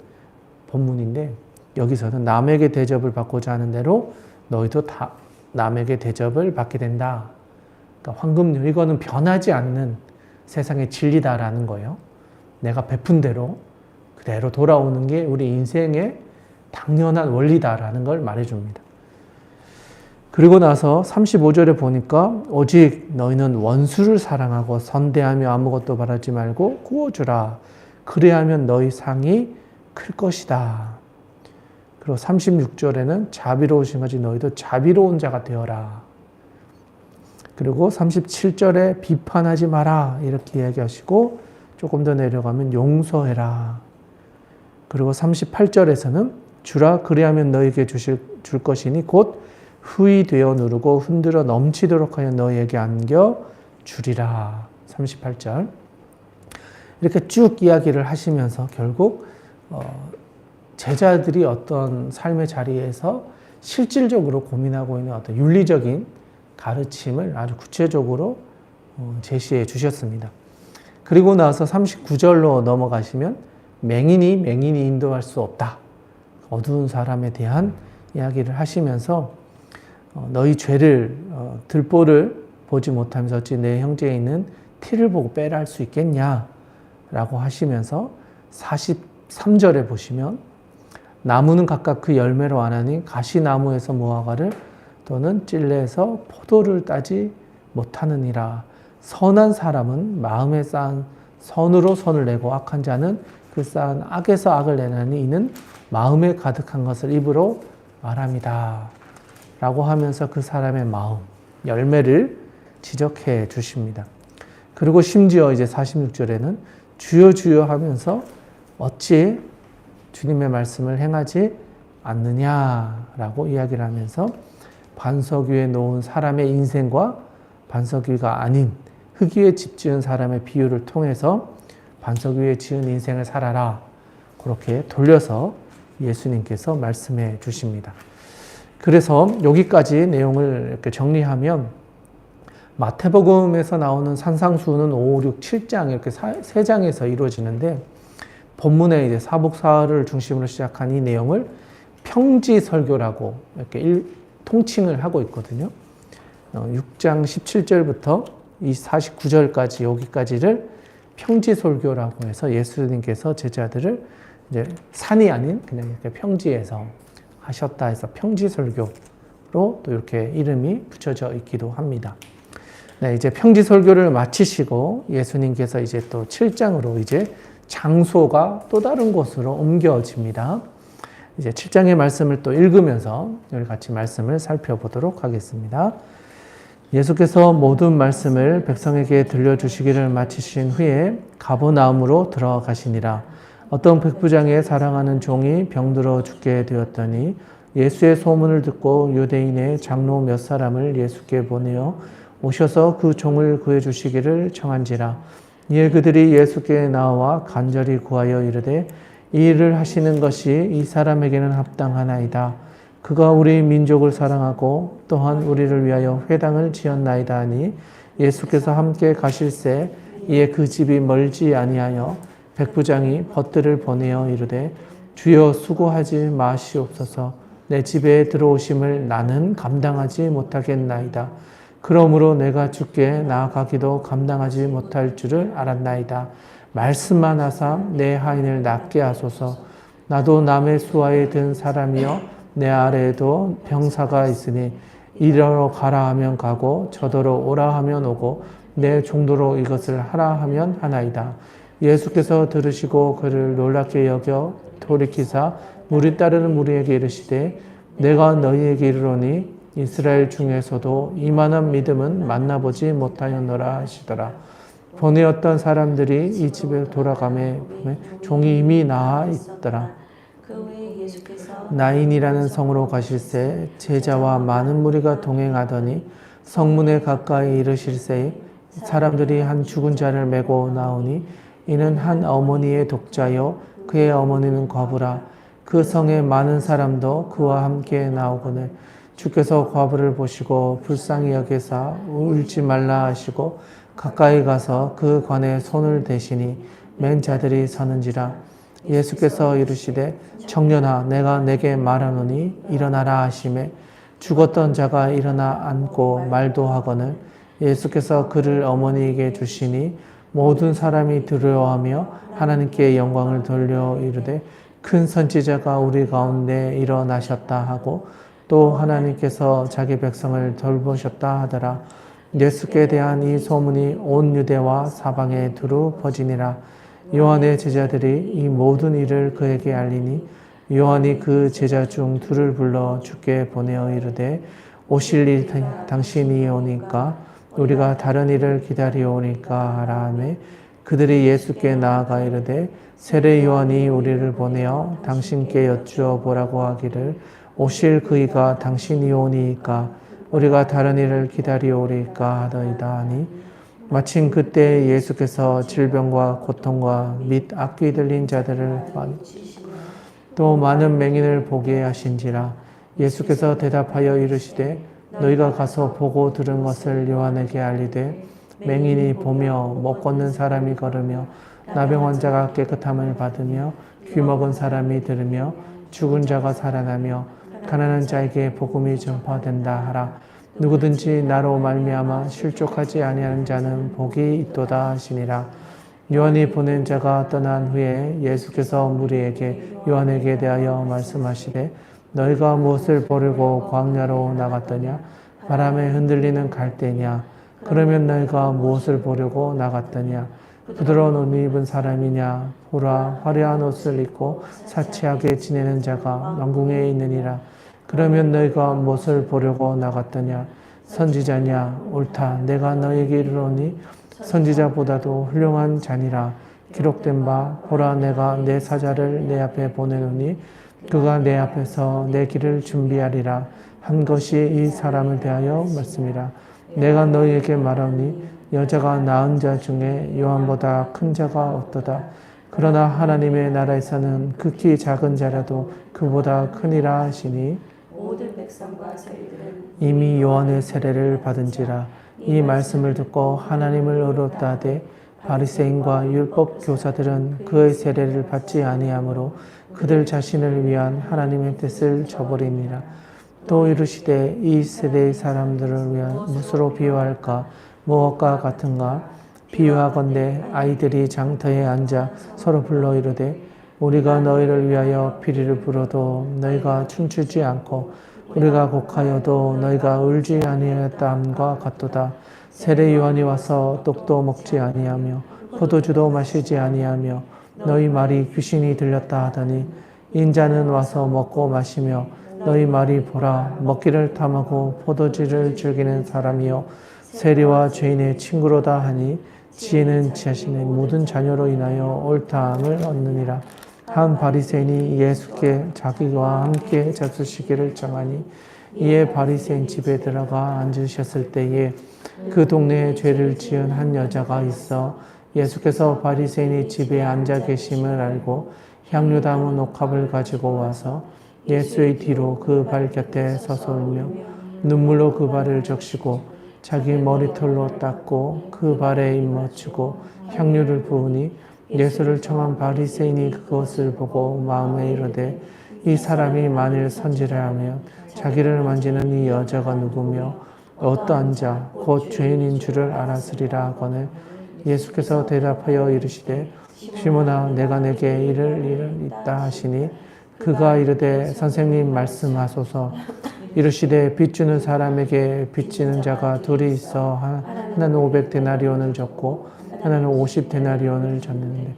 본문인데, 여기서는 남에게 대접을 받고자 하는 대로 너희도 다 남에게 대접을 받게 된다. 그러니까 황금률, 이거는 변하지 않는 세상의 진리다라는 거예요. 내가 베푼 대로 그대로 돌아오는 게 우리 인생의 당연한 원리다라는 걸 말해줍니다. 그리고 나서 35절에 보니까 오직 너희는 원수를 사랑하고 선대하며 아무것도 바라지 말고 구워주라. 그래야면 너희 상이 클 것이다. 그리고 36절에는 자비로우신 것이 너희도 자비로운 자가 되어라. 그리고 37절에 비판하지 마라 이렇게 이야기하시고 조금 더 내려가면 용서해라. 그리고 38절에서는 주라 그리하면 너희에게 줄 것이니 곧 후히 되어 누르고 흔들어 넘치도록 하여 너희에게 안겨 주리라. 38절. 이렇게 쭉 이야기를 하시면서 결국 제자들이 어떤 삶의 자리에서 실질적으로 고민하고 있는 어떤 윤리적인 가르침을 아주 구체적으로 제시해 주셨습니다. 그리고 나서 39절로 넘어가시면 맹인이 인도할 수 없다. 어두운 사람에 대한 이야기를 하시면서 너희 죄를 들보를 보지 못하면서 어찌 내 형제에 있는 티를 보고 빼라 할 수 있겠냐 라고 하시면서 43절에 보시면 나무는 각각 그 열매로 아나니 가시나무에서 무화과를 또는 찔레에서 포도를 따지 못하느니라. 선한 사람은 마음에 쌓은 선으로 선을 내고 악한 자는 그 쌓은 악에서 악을 내나니 이는 마음에 가득한 것을 입으로 말합니다. 라고 하면서 그 사람의 마음, 열매를 지적해 주십니다. 그리고 심지어 이제 46절에는 주여 주여 하면서 어찌 주님의 말씀을 행하지 않느냐라고 이야기를 하면서 반석 위에 놓은 사람의 인생과 반석 위가 아닌 흙 위에 집 지은 사람의 비유를 통해서 반석 위에 지은 인생을 살아라. 그렇게 돌려서 예수님께서 말씀해 주십니다. 그래서 여기까지 내용을 이렇게 정리하면 마태복음에서 나오는 산상수훈은 5, 6, 7장 이렇게 3장에서 이루어지는데 본문의 이제 사복사를 중심으로 시작한 이 내용을 평지설교라고 이렇게 통칭을 하고 있거든요. 6장 17절부터 이 49절까지 여기까지를 평지설교라고 해서 예수님께서 제자들을 이제 산이 아닌 그냥 이렇게 평지에서 하셨다 해서 평지설교로 또 이렇게 이름이 붙여져 있기도 합니다. 네, 이제 평지설교를 마치시고 예수님께서 이제 또 7장으로 이제 장소가 또 다른 곳으로 옮겨집니다. 이제 7장의 말씀을 또 읽으면서 우리 같이 말씀을 살펴보도록 하겠습니다. 예수께서 모든 말씀을 백성에게 들려주시기를 마치신 후에 가버나움으로 들어가시니라. 어떤 백부장의 사랑하는 종이 병들어 죽게 되었더니 예수의 소문을 듣고 유대인의 장로 몇 사람을 예수께 보내어 오셔서 그 종을 구해주시기를 청한지라. 이에 그들이 예수께 나와 간절히 구하여 이르되 이 일을 하시는 것이 이 사람에게는 합당하나이다. 그가 우리 민족을 사랑하고 또한 우리를 위하여 회당을 지었나이다 하니 예수께서 함께 가실새 이에 그 집이 멀지 아니하여 백부장이 벗들을 보내어 이르되 주여 수고하지 마시옵소서. 내 집에 들어오심을 나는 감당하지 못하겠나이다. 그러므로 내가 주께 나아가기도 감당하지 못할 줄을 알았나이다. 말씀만 하사 내 하인을 낫게 하소서. 나도 남의 수하에 든 사람이여 내 아래에도 병사가 있으니 이리로 가라 하면 가고 저더러 오라 하면 오고 내 종도로 이것을 하라 하면 하나이다. 예수께서 들으시고 그를 놀랍게 여겨 돌이키사 무리 따르는 무리에게 이르시되 내가 너희에게 이르노니 이스라엘 중에서도 이만한 믿음은 만나보지 못하였노라 하시더라. 보내었던 사람들이 이 집에 돌아가매 종이 이미 나아 있더라. 그 후에 예수께서 나인이라는 성으로 가실새 제자와 많은 무리가 동행하더니 성문에 가까이 이르실새 사람들이 한 죽은 자를 메고 나오니 이는 한 어머니의 독자요 그의 어머니는 과부라. 그 성에 많은 사람도 그와 함께 나오거늘 주께서 과부를 보시고 불쌍히 여기사 울지 말라 하시고 가까이 가서 그 관에 손을 대시니 맨 자들이 서는지라. 예수께서 이르시되 청년아 내가 내게 말하노니 일어나라 하시매 죽었던 자가 일어나 앉고 말도 하거늘 예수께서 그를 어머니에게 주시니 모든 사람이 두려워하며 하나님께 영광을 돌려 이르되 큰 선지자가 우리 가운데 일어나셨다 하고 또 하나님께서 자기 백성을 돌보셨다 하더라. 예수께 대한 이 소문이 온 유대와 사방에 두루 퍼지니라. 요한의 제자들이 이 모든 일을 그에게 알리니 요한이 그 제자 중 둘을 불러 주께 보내어 이르되 오실 일 당신이 오니까 우리가 다른 일을 기다리오니까 하라 하매 그들이 예수께 나아가 이르되 세례 요한이 우리를 보내어 당신께 여쭈어 보라고 하기를 오실 그이가 당신이 오니까 우리가 다른 일을 기다리오리까 하더이다 하니 마침 그때 예수께서 질병과 고통과 및 악귀 들린 자들을 또 많은 맹인을 보게 하신지라. 예수께서 대답하여 이르시되 너희가 가서 보고 들은 것을 요한에게 알리되 맹인이 보며 못 걷는 사람이 걸으며 나병 환자가 깨끗함을 받으며 귀 먹은 사람이 들으며 죽은 자가 살아나며 가난한 자에게 복음이 전파된다 하라. 누구든지 나로 말미암아 실족하지 아니하는 자는 복이 있도다 하시니라. 요한이 보낸 자가 떠난 후에 예수께서 무리에게 요한에게 대하여 말씀하시되 너희가 무엇을 보려고 광야로 나갔더냐? 바람에 흔들리는 갈대냐? 그러면 너희가 무엇을 보려고 나갔더냐? 부드러운 옷 입은 사람이냐? 보라, 화려한 옷을 입고 사치하게 지내는 자가 왕궁에 있느니라. 그러면 너희가 무엇을 보려고 나갔더냐? 선지자냐? 옳다. 내가 너희에게 이르노니 선지자보다도 훌륭한 자니라. 기록된 바 보라 내가 내 사자를 내 앞에 보내노니 그가 내 앞에서 내 길을 준비하리라 한 것이 이 사람을 대하여 말씀이라. 내가 너희에게 말하니 여자가 낳은 자 중에 요한보다 큰 자가 없도다. 그러나 하나님의 나라에서는 극히 작은 자라도 그보다 크니라 하시니 모든 백성과 저희들은 이미 요한의 세례를 받은지라. 이 말씀을 듣고 하나님을 의롭다 하되 바리새인과 율법 교사들은 그의 세례를 받지 아니하므로 그들 자신을 위한 하나님의 뜻을 저버리니라. 또 이르시되 이 세대의 사람들을 위한 무엇으로 비유할까? 무엇과 같은가? 비유하건대 아이들이 장터에 앉아 서로 불러 이르되 우리가 너희를 위하여 피리를 불어도 너희가 춤추지 않고 우리가 곡하여도 너희가 울지 아니하였다함과 같도다. 세례 요한이 와서 떡도 먹지 아니하며 포도주도 마시지 아니하며 너희 말이 귀신이 들렸다 하더니 인자는 와서 먹고 마시며 너희 말이 보라 먹기를 탐하고 포도주를 즐기는 사람이요 세리와 죄인의 친구로다 하니 지혜는 자신의 모든 자녀로 인하여 옳다함을 얻느니라. 한 바리새인이 예수께 자기와 함께 잡수시기를 정하니 이에 바리새인 집에 들어가 앉으셨을 때에 그 동네에 죄를 지은 한 여자가 있어 예수께서 바리새인이 집에 앉아 계심을 알고 향유 담은 옥합을 가지고 와서 예수의 뒤로 그 발 곁에 서서 울며 눈물로 그 발을 적시고 자기 머리털로 닦고 그 발에 입맞추고 향유를 부으니 예수를 청한 바리새인이 그것을 보고 마음에 이르되 이 사람이 만일 선지라하면 자기를 만지는 이 여자가 누구며 어떠한 자 곧 죄인인 줄을 알았으리라 하거늘 예수께서 대답하여 이르시되 시몬아 내가 내게 이를 일 있다 하시니 그가 이르되 선생님 말씀하소서. 이르시되 빚주는 사람에게 빚지는 자가 둘이 있어 하나는 500데나리온을 줬고 하나는 50데나리온을 줬는데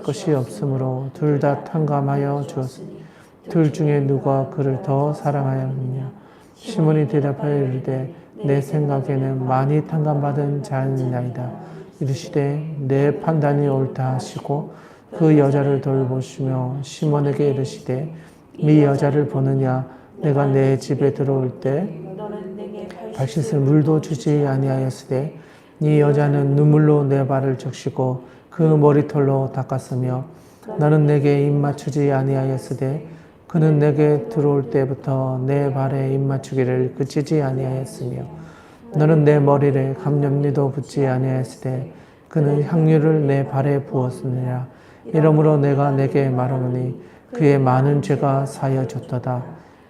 것이 없으므로 둘 다 탕감하여 주었으니 둘 중에 누가 그를 더 사랑하였느냐. 시몬이 대답하여 이르되 내 생각에는 많이 탕감받은 자니이다. 이르시되 내 판단이 옳다 하시고 그 여자를 돌보시며 시몬에게 이르시되 이 여자를 보느냐. 내가 내 집에 들어올 때 발 씻을 물도 주지 아니하였으되 이 여자는 눈물로 내 발을 적시고 그 머리털로 닦았으며 너는 내게 입 맞추지 아니하였으되 그는 내게 들어올 때부터 내 발에 입 맞추기를 그치지 아니하였으며 너는 내 머리에 감염리도 붓지 아니하였으되 그는 향유를 내 발에 부었으니라. 이러므로 내가 내게 말하노니 그의 많은 죄가 사여졌도다.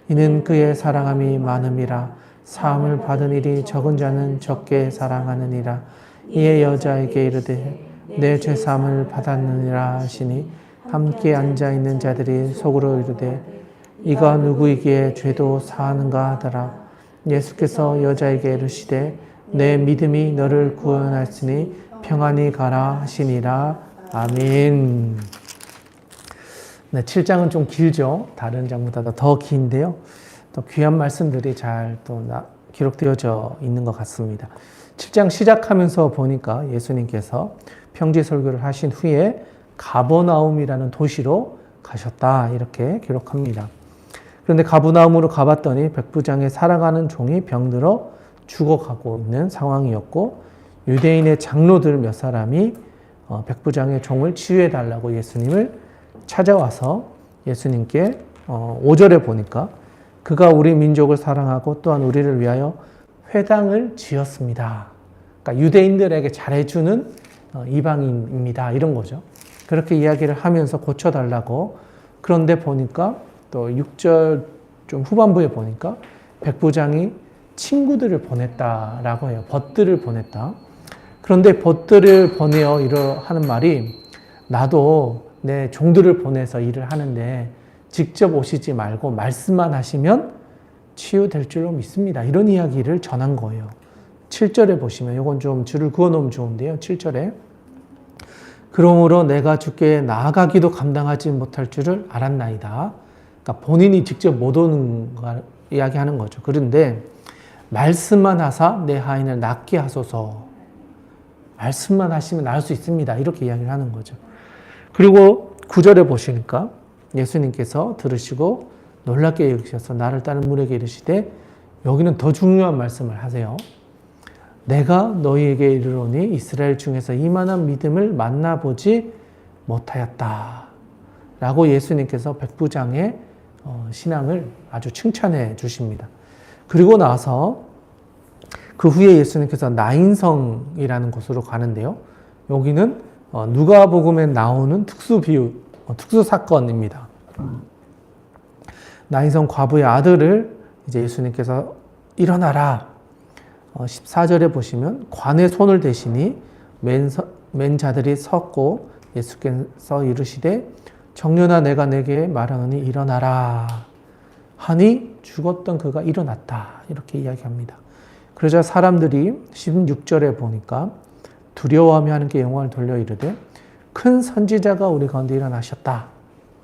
이는 그의 사랑함이 많음이라. 사함을 받은 일이 적은 자는 적게 사랑하느니라. 이에 여자에게 이르되 내 죄사함을 받았느니라 하시니 함께 앉아있는 자들이 속으로 이르되 이가 누구이기에 죄도 사하는가 하더라. 예수께서 여자에게 이르시되 내 믿음이 너를 구원하였으니 평안히 가라 하시니라. 아멘. 네, 7장은 좀 길죠. 다른 장보다 더 긴데요. 또 귀한 말씀들이 잘 또 기록되어져 있는 것 같습니다. 7장 시작하면서 보니까 예수님께서 평지 설교를 하신 후에 가버나움이라는 도시로 가셨다 이렇게 기록합니다. 그런데 가버나움으로 가봤더니 백부장의 사랑하는 종이 병들어 죽어가고 있는 상황이었고 유대인의 장로들 몇 사람이 백부장의 종을 치유해달라고 예수님을 찾아와서 예수님께 5절에 보니까 그가 우리 민족을 사랑하고 또한 우리를 위하여 회당을 지었습니다. 그러니까 유대인들에게 잘해주는 이방인입니다. 이런 거죠. 그렇게 이야기를 하면서 고쳐달라고. 그런데 보니까 또 6절 좀 후반부에 보니까 백부장이 친구들을 보냈다라고 해요. 벗들을 보냈다. 그런데 벗들을 보내어 하는 말이 나도 내 종들을 보내서 일을 하는데 직접 오시지 말고 말씀만 하시면 치유될 줄로 믿습니다. 이런 이야기를 전한 거예요. 7절에 보시면 이건 좀 줄을 그어놓으면 좋은데요. 7절에 그러므로 내가 주께 나아가기도 감당하지 못할 줄을 알았나이다. 그러니까 본인이 직접 못 오는 걸 이야기하는 거죠. 그런데 말씀만 하사 내 하인을 낫게 하소서. 말씀만 하시면 나을 수 있습니다. 이렇게 이야기를 하는 거죠. 그리고 9절에 보시니까 예수님께서 들으시고 놀랍게 여기셔서 나를 따른 무리에게 이르시되 여기는 더 중요한 말씀을 하세요. 내가 너희에게 이르노니 이스라엘 중에서 이만한 믿음을 만나보지 못하였다. 라고 예수님께서 백부장의 신앙을 아주 칭찬해 주십니다. 그리고 나서 그 후에 예수님께서 나인성이라는 곳으로 가는데요. 여기는 누가복음에 나오는 특수 사건입니다. 나인성 과부의 아들을 이제 예수님께서 일어나라. 14절에 보시면 관에 손을 대시니 맨 자들이 섰고 예수께서 이르시되 정년아 내가 내게 말하노니 일어나라 하니 죽었던 그가 일어났다. 이렇게 이야기합니다. 그러자 사람들이 16절에 보니까 두려워하며 하나님께 영광을 돌려 이르되 큰 선지자가 우리 가운데 일어나셨다.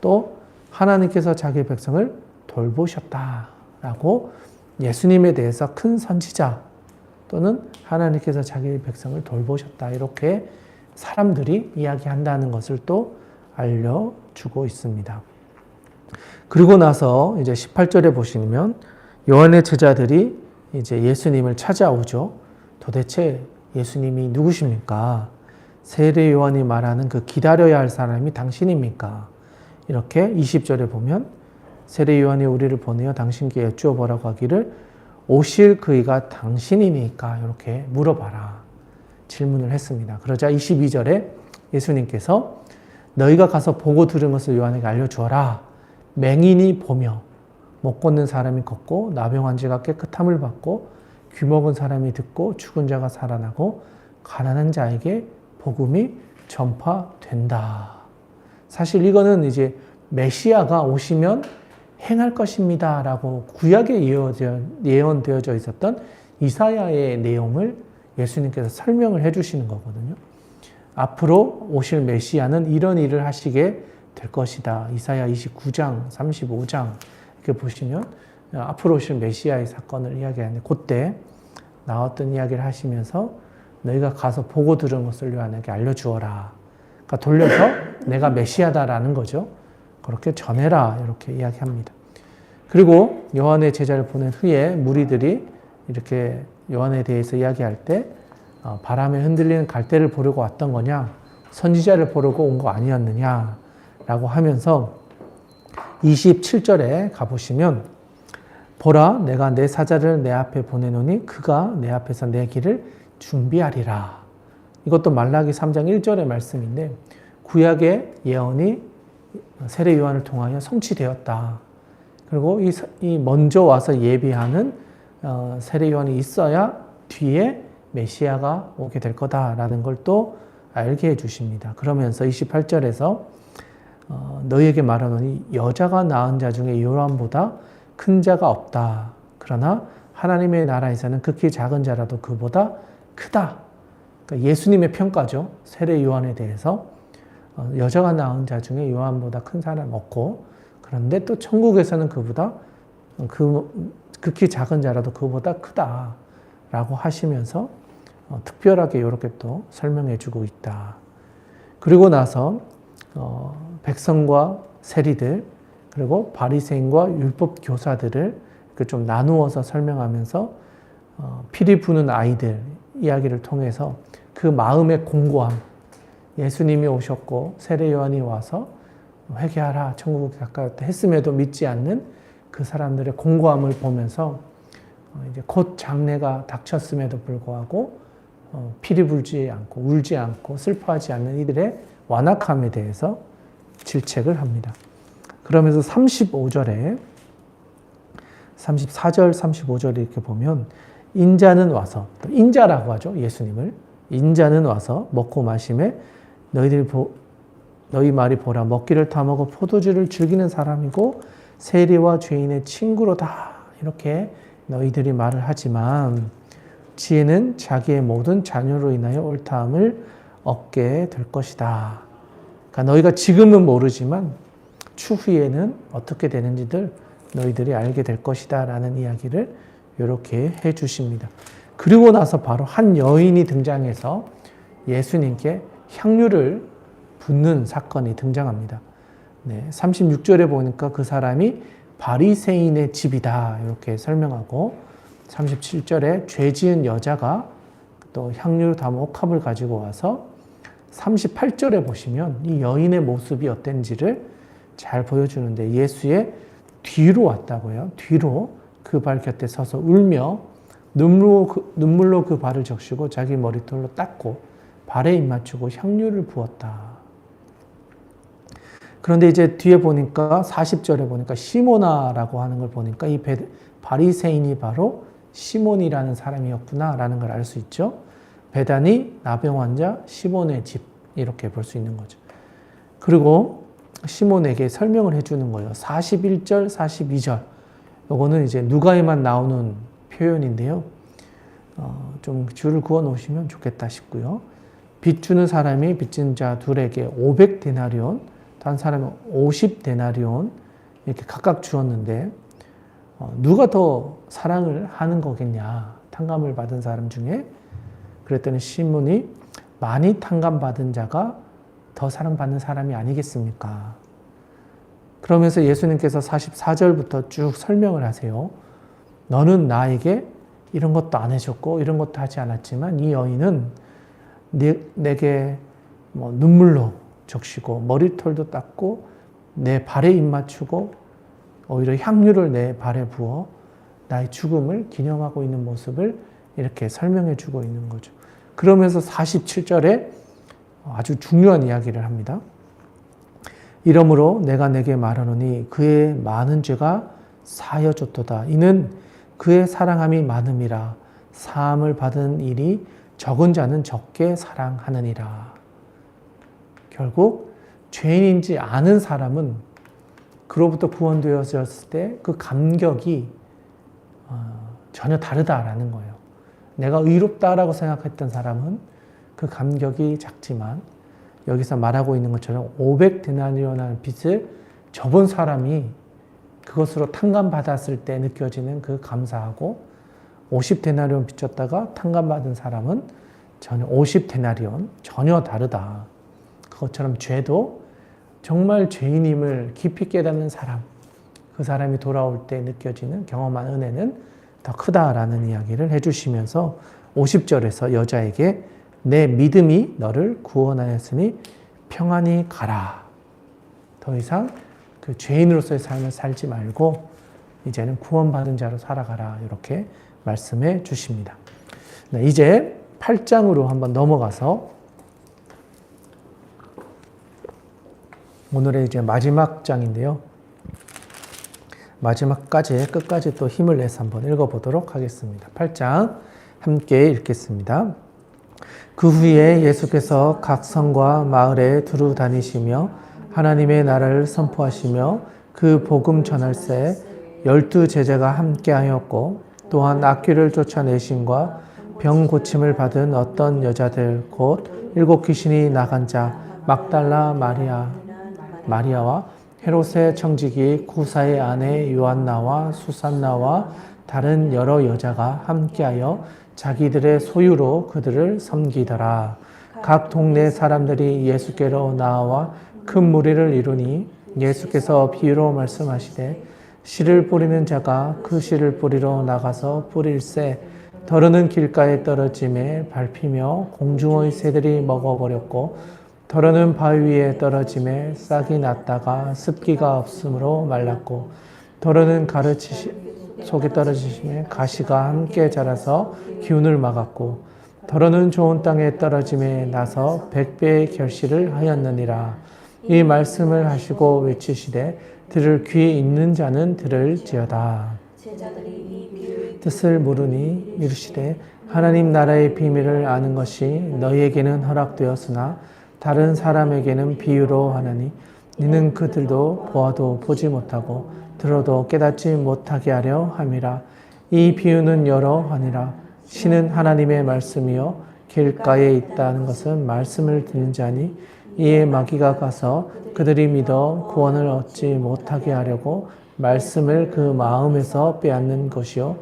또 하나님께서 자기 백성을 돌보셨다. 라고 예수님에 대해서 큰 선지자 또는 하나님께서 자기 백성을 돌보셨다. 이렇게 사람들이 이야기한다는 것을 또 알려주고 있습니다. 그리고 나서 이제 18절에 보시면 요한의 제자들이 이제 예수님을 찾아오죠. 도대체 예수님이 누구십니까? 세례 요한이 말하는 그 기다려야 할 사람이 당신입니까? 이렇게 20절에 보면 세례 요한이 우리를 보내어 당신께 여쭈어 보라고 하기를 오실 그이가 당신이니까 이렇게 물어봐라. 질문을 했습니다. 그러자 22절에 예수님께서 너희가 가서 보고 들은 것을 요한에게 알려주어라. 맹인이 보며 못 걷는 사람이 걷고 나병 환자가 깨끗함을 받고 귀 먹은 사람이 듣고 죽은 자가 살아나고 가난한 자에게 복음이 전파된다. 사실 이거는 이제 메시아가 오시면 행할 것입니다. 라고 구약에 예언되어져 있었던 이사야의 내용을 예수님께서 설명을 해주시는 거거든요. 앞으로 오실 메시아는 이런 일을 하시게 될 것이다. 이사야 29장, 35장 이렇게 보시면 앞으로 오실 메시아의 사건을 이야기하는데 그때 나왔던 이야기를 하시면서 너희가 가서 보고 들은 것을 요한에게 알려주어라. 그러니까 돌려서 내가 메시아다라는 거죠. 그렇게 전해라 이렇게 이야기합니다. 그리고 요한의 제자를 보낸 후에 무리들이 이렇게 요한에 대해서 이야기할 때 바람에 흔들리는 갈대를 보려고 왔던 거냐 선지자를 보려고 온 거 아니었느냐 라고 하면서 27절에 가보시면 보라 내가 내 사자를 내 앞에 보내노니 그가 내 앞에서 내 길을 준비하리라. 이것도 말라기 3장 1절의 말씀인데 구약의 예언이 세례 요한을 통하여 성취되었다. 그리고 이 먼저 와서 예비하는 세례 요한이 있어야 뒤에 메시아가 오게 될 거다라는 걸 또 알게 해주십니다. 그러면서 28절에서 너희에게 말하노니 여자가 낳은 자 중에 요한보다 큰 자가 없다. 그러나 하나님의 나라에서는 극히 작은 자라도 그보다 크다. 그러니까 예수님의 평가죠. 세례 요한에 대해서 여자가 낳은 자 중에 요한보다 큰 사람 없고 그런데 또 천국에서는 그보다 극히 작은 자라도 그보다 크다라고 하시면서 특별하게 이렇게 또 설명해 주고 있다. 그리고 나서 백성과 세리들 그리고 바리새인과 율법 교사들을 좀 나누어서 설명하면서 피리 부는 아이들 이야기를 통해서 그 마음의 공고함 예수님이 오셨고 세례 요한이 와서 회개하라 천국이 가까웠다 했음에도 믿지 않는 그 사람들의 공고함을 보면서 이제 곧 장래가 닥쳤음에도 불구하고 피리 불지 않고 울지 않고 슬퍼하지 않는 이들의 완악함에 대해서 질책을 합니다. 그러면서 35절에 34절 35절에 이렇게 보면 인자는 와서 또 인자라고 하죠. 예수님을 인자는 와서 먹고 마심에 너희 말이 보라 먹기를 다 먹어 포도주를 즐기는 사람이고 세리와 죄인의 친구로다 이렇게 너희들이 말을 하지만 지혜는 자기의 모든 자녀로 인하여 옳다함을 얻게 될 것이다. 그러니까 너희가 지금은 모르지만 추후에는 어떻게 되는지들 너희들이 알게 될 것이다 라는 이야기를 이렇게 해 주십니다. 그리고 나서 바로 한 여인이 등장해서 예수님께 향유를 붓는 사건이 등장합니다. 네, 36절에 보니까 그 사람이 바리새인의 집이다 이렇게 설명하고 37절에 죄 지은 여자가 또 향유를 담은 옥합을 가지고 와서 38절에 보시면 이 여인의 모습이 어땠는지를 잘 보여주는데 예수의 뒤로 왔다고요. 뒤로 그 발 곁에 서서 울며 눈물로 그 발을 적시고 자기 머리털로 닦고 발에 입 맞추고 향유를 부었다. 그런데 이제 뒤에 보니까 40절에 보니까 시모나라고 하는 걸 보니까 이 바리새인이 바로 시몬이라는 사람이었구나라는 걸 알 수 있죠. 베다니 나병 환자 시몬의 집 이렇게 볼 수 있는 거죠. 그리고 시몬에게 설명을 해주는 거예요. 41절, 42절. 요거는 이제 누가에만 나오는 표현인데요. 좀 줄을 그어 놓으시면 좋겠다 싶고요. 빚 주는 사람이 빚진 자 둘에게 500데나리온, 다른 사람은 50데나리온 이렇게 각각 주었는데 누가 더 사랑을 하는 거겠냐? 탕감을 받은 사람 중에. 그랬더니 시몬이 많이 탕감받은 자가 더 사랑받는 사람이 아니겠습니까? 그러면서 예수님께서 44절부터 쭉 설명을 하세요. 너는 나에게 이런 것도 안 해줬고 이런 것도 하지 않았지만 이 여인은 내게 눈물로 적시고 머리털도 닦고 내 발에 입 맞추고 오히려 향유를 내 발에 부어 나의 죽음을 기념하고 있는 모습을 이렇게 설명해 주고 있는 거죠. 그러면서 47절에 아주 중요한 이야기를 합니다. 이러므로 내가 내게 말하노니 그의 많은 죄가 사여졌도다. 이는 그의 사랑함이 많음이라. 사함을 받은 일이 적은 자는 적게 사랑하느니라. 결국 죄인인지 아는 사람은 그로부터 구원되어졌을 때 그 감격이 전혀 다르다라는 거예요. 내가 의롭다라고 생각했던 사람은 그 감격이 작지만 여기서 말하고 있는 것처럼 500데나리온이라는 빚을 져본 사람이 그것으로 탕감받았을 때 느껴지는 그 감사하고 50데나리온 빚졌다가 탕감받은 사람은 전혀 50데나리온 전혀 다르다. 그것처럼 죄도 정말 죄인임을 깊이 깨닫는 사람, 그 사람이 돌아올 때 느껴지는 경험한 은혜는 더 크다라는 이야기를 해주시면서 50절에서 여자에게 내 믿음이 너를 구원하였으니 평안히 가라. 더 이상 그 죄인으로서의 삶을 살지 말고 이제는 구원받은 자로 살아가라. 이렇게 말씀해 주십니다. 네, 이제 8장으로 한번 넘어가서 오늘의 이제 마지막 장인데요. 마지막까지 끝까지 또 힘을 내서 한번 읽어보도록 하겠습니다. 8장 함께 읽겠습니다. 그 후에 예수께서 각 성과 마을에 두루 다니시며 하나님의 나라를 선포하시며 그 복음 전할새 12 제자가 함께하였고 또한 악귀를 쫓아내심과 병 고침을 받은 어떤 여자들 곧 7 귀신이 나간 자 막달라 마리아와 헤롯의 청지기 구사의 아내 요한나와 수산나와 다른 여러 여자가 함께하여 자기들의 소유로 그들을 섬기더라. 각 동네 사람들이 예수께로 나와 큰 무리를 이루니 예수께서 비유로 말씀하시되 씨를 뿌리는 자가 그 씨를 뿌리러 나가서 뿌릴새 더러는 길가에 떨어짐에 밟히며 공중의 새들이 먹어버렸고 더러는 바위 위에 떨어짐에 싹이 났다가 습기가 없으므로 말랐고 더러는 속에 떨어지심에 가시가 함께 자라서 기운을 막았고 더러는 좋은 땅에 떨어짐에 나서 100배의 결실을 하였느니라. 이 말씀을 하시고 외치시되 들을 귀 있는 자는 들을지어다. 뜻을 물으니 이르시되 하나님 나라의 비밀을 아는 것이 너희에게는 허락되었으나 다른 사람에게는 비유로 하나니 이는 그들도 보아도 보지 못하고 들어도 깨닫지 못하게 하려 함이라. 이 비유는 여러하니라. 신은 하나님의 말씀이요 길가에 있다는 것은 말씀을 듣는 자니 이에 마귀가 가서 그들이 믿어 구원을 얻지 못하게 하려고 말씀을 그 마음에서 빼앗는 것이요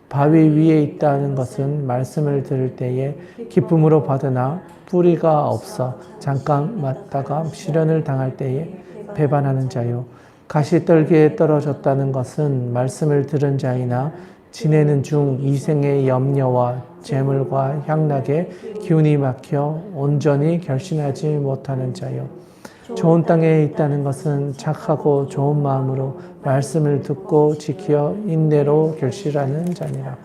바위 위에 있다는 것은 말씀을 들을 때에 기쁨으로 받으나 뿌리가 없어 잠깐 맞다가 시련을 당할 때에 배반하는 자요 가시떨기에 떨어졌다는 것은 말씀을 들은 자이나 지내는 중 이생의 염려와 재물과 향락에 기운이 막혀 온전히 결신하지 못하는 자요 좋은 땅에 있다는 것은 착하고 좋은 마음으로 말씀을 듣고 지켜 인내로 결실하는 자니라.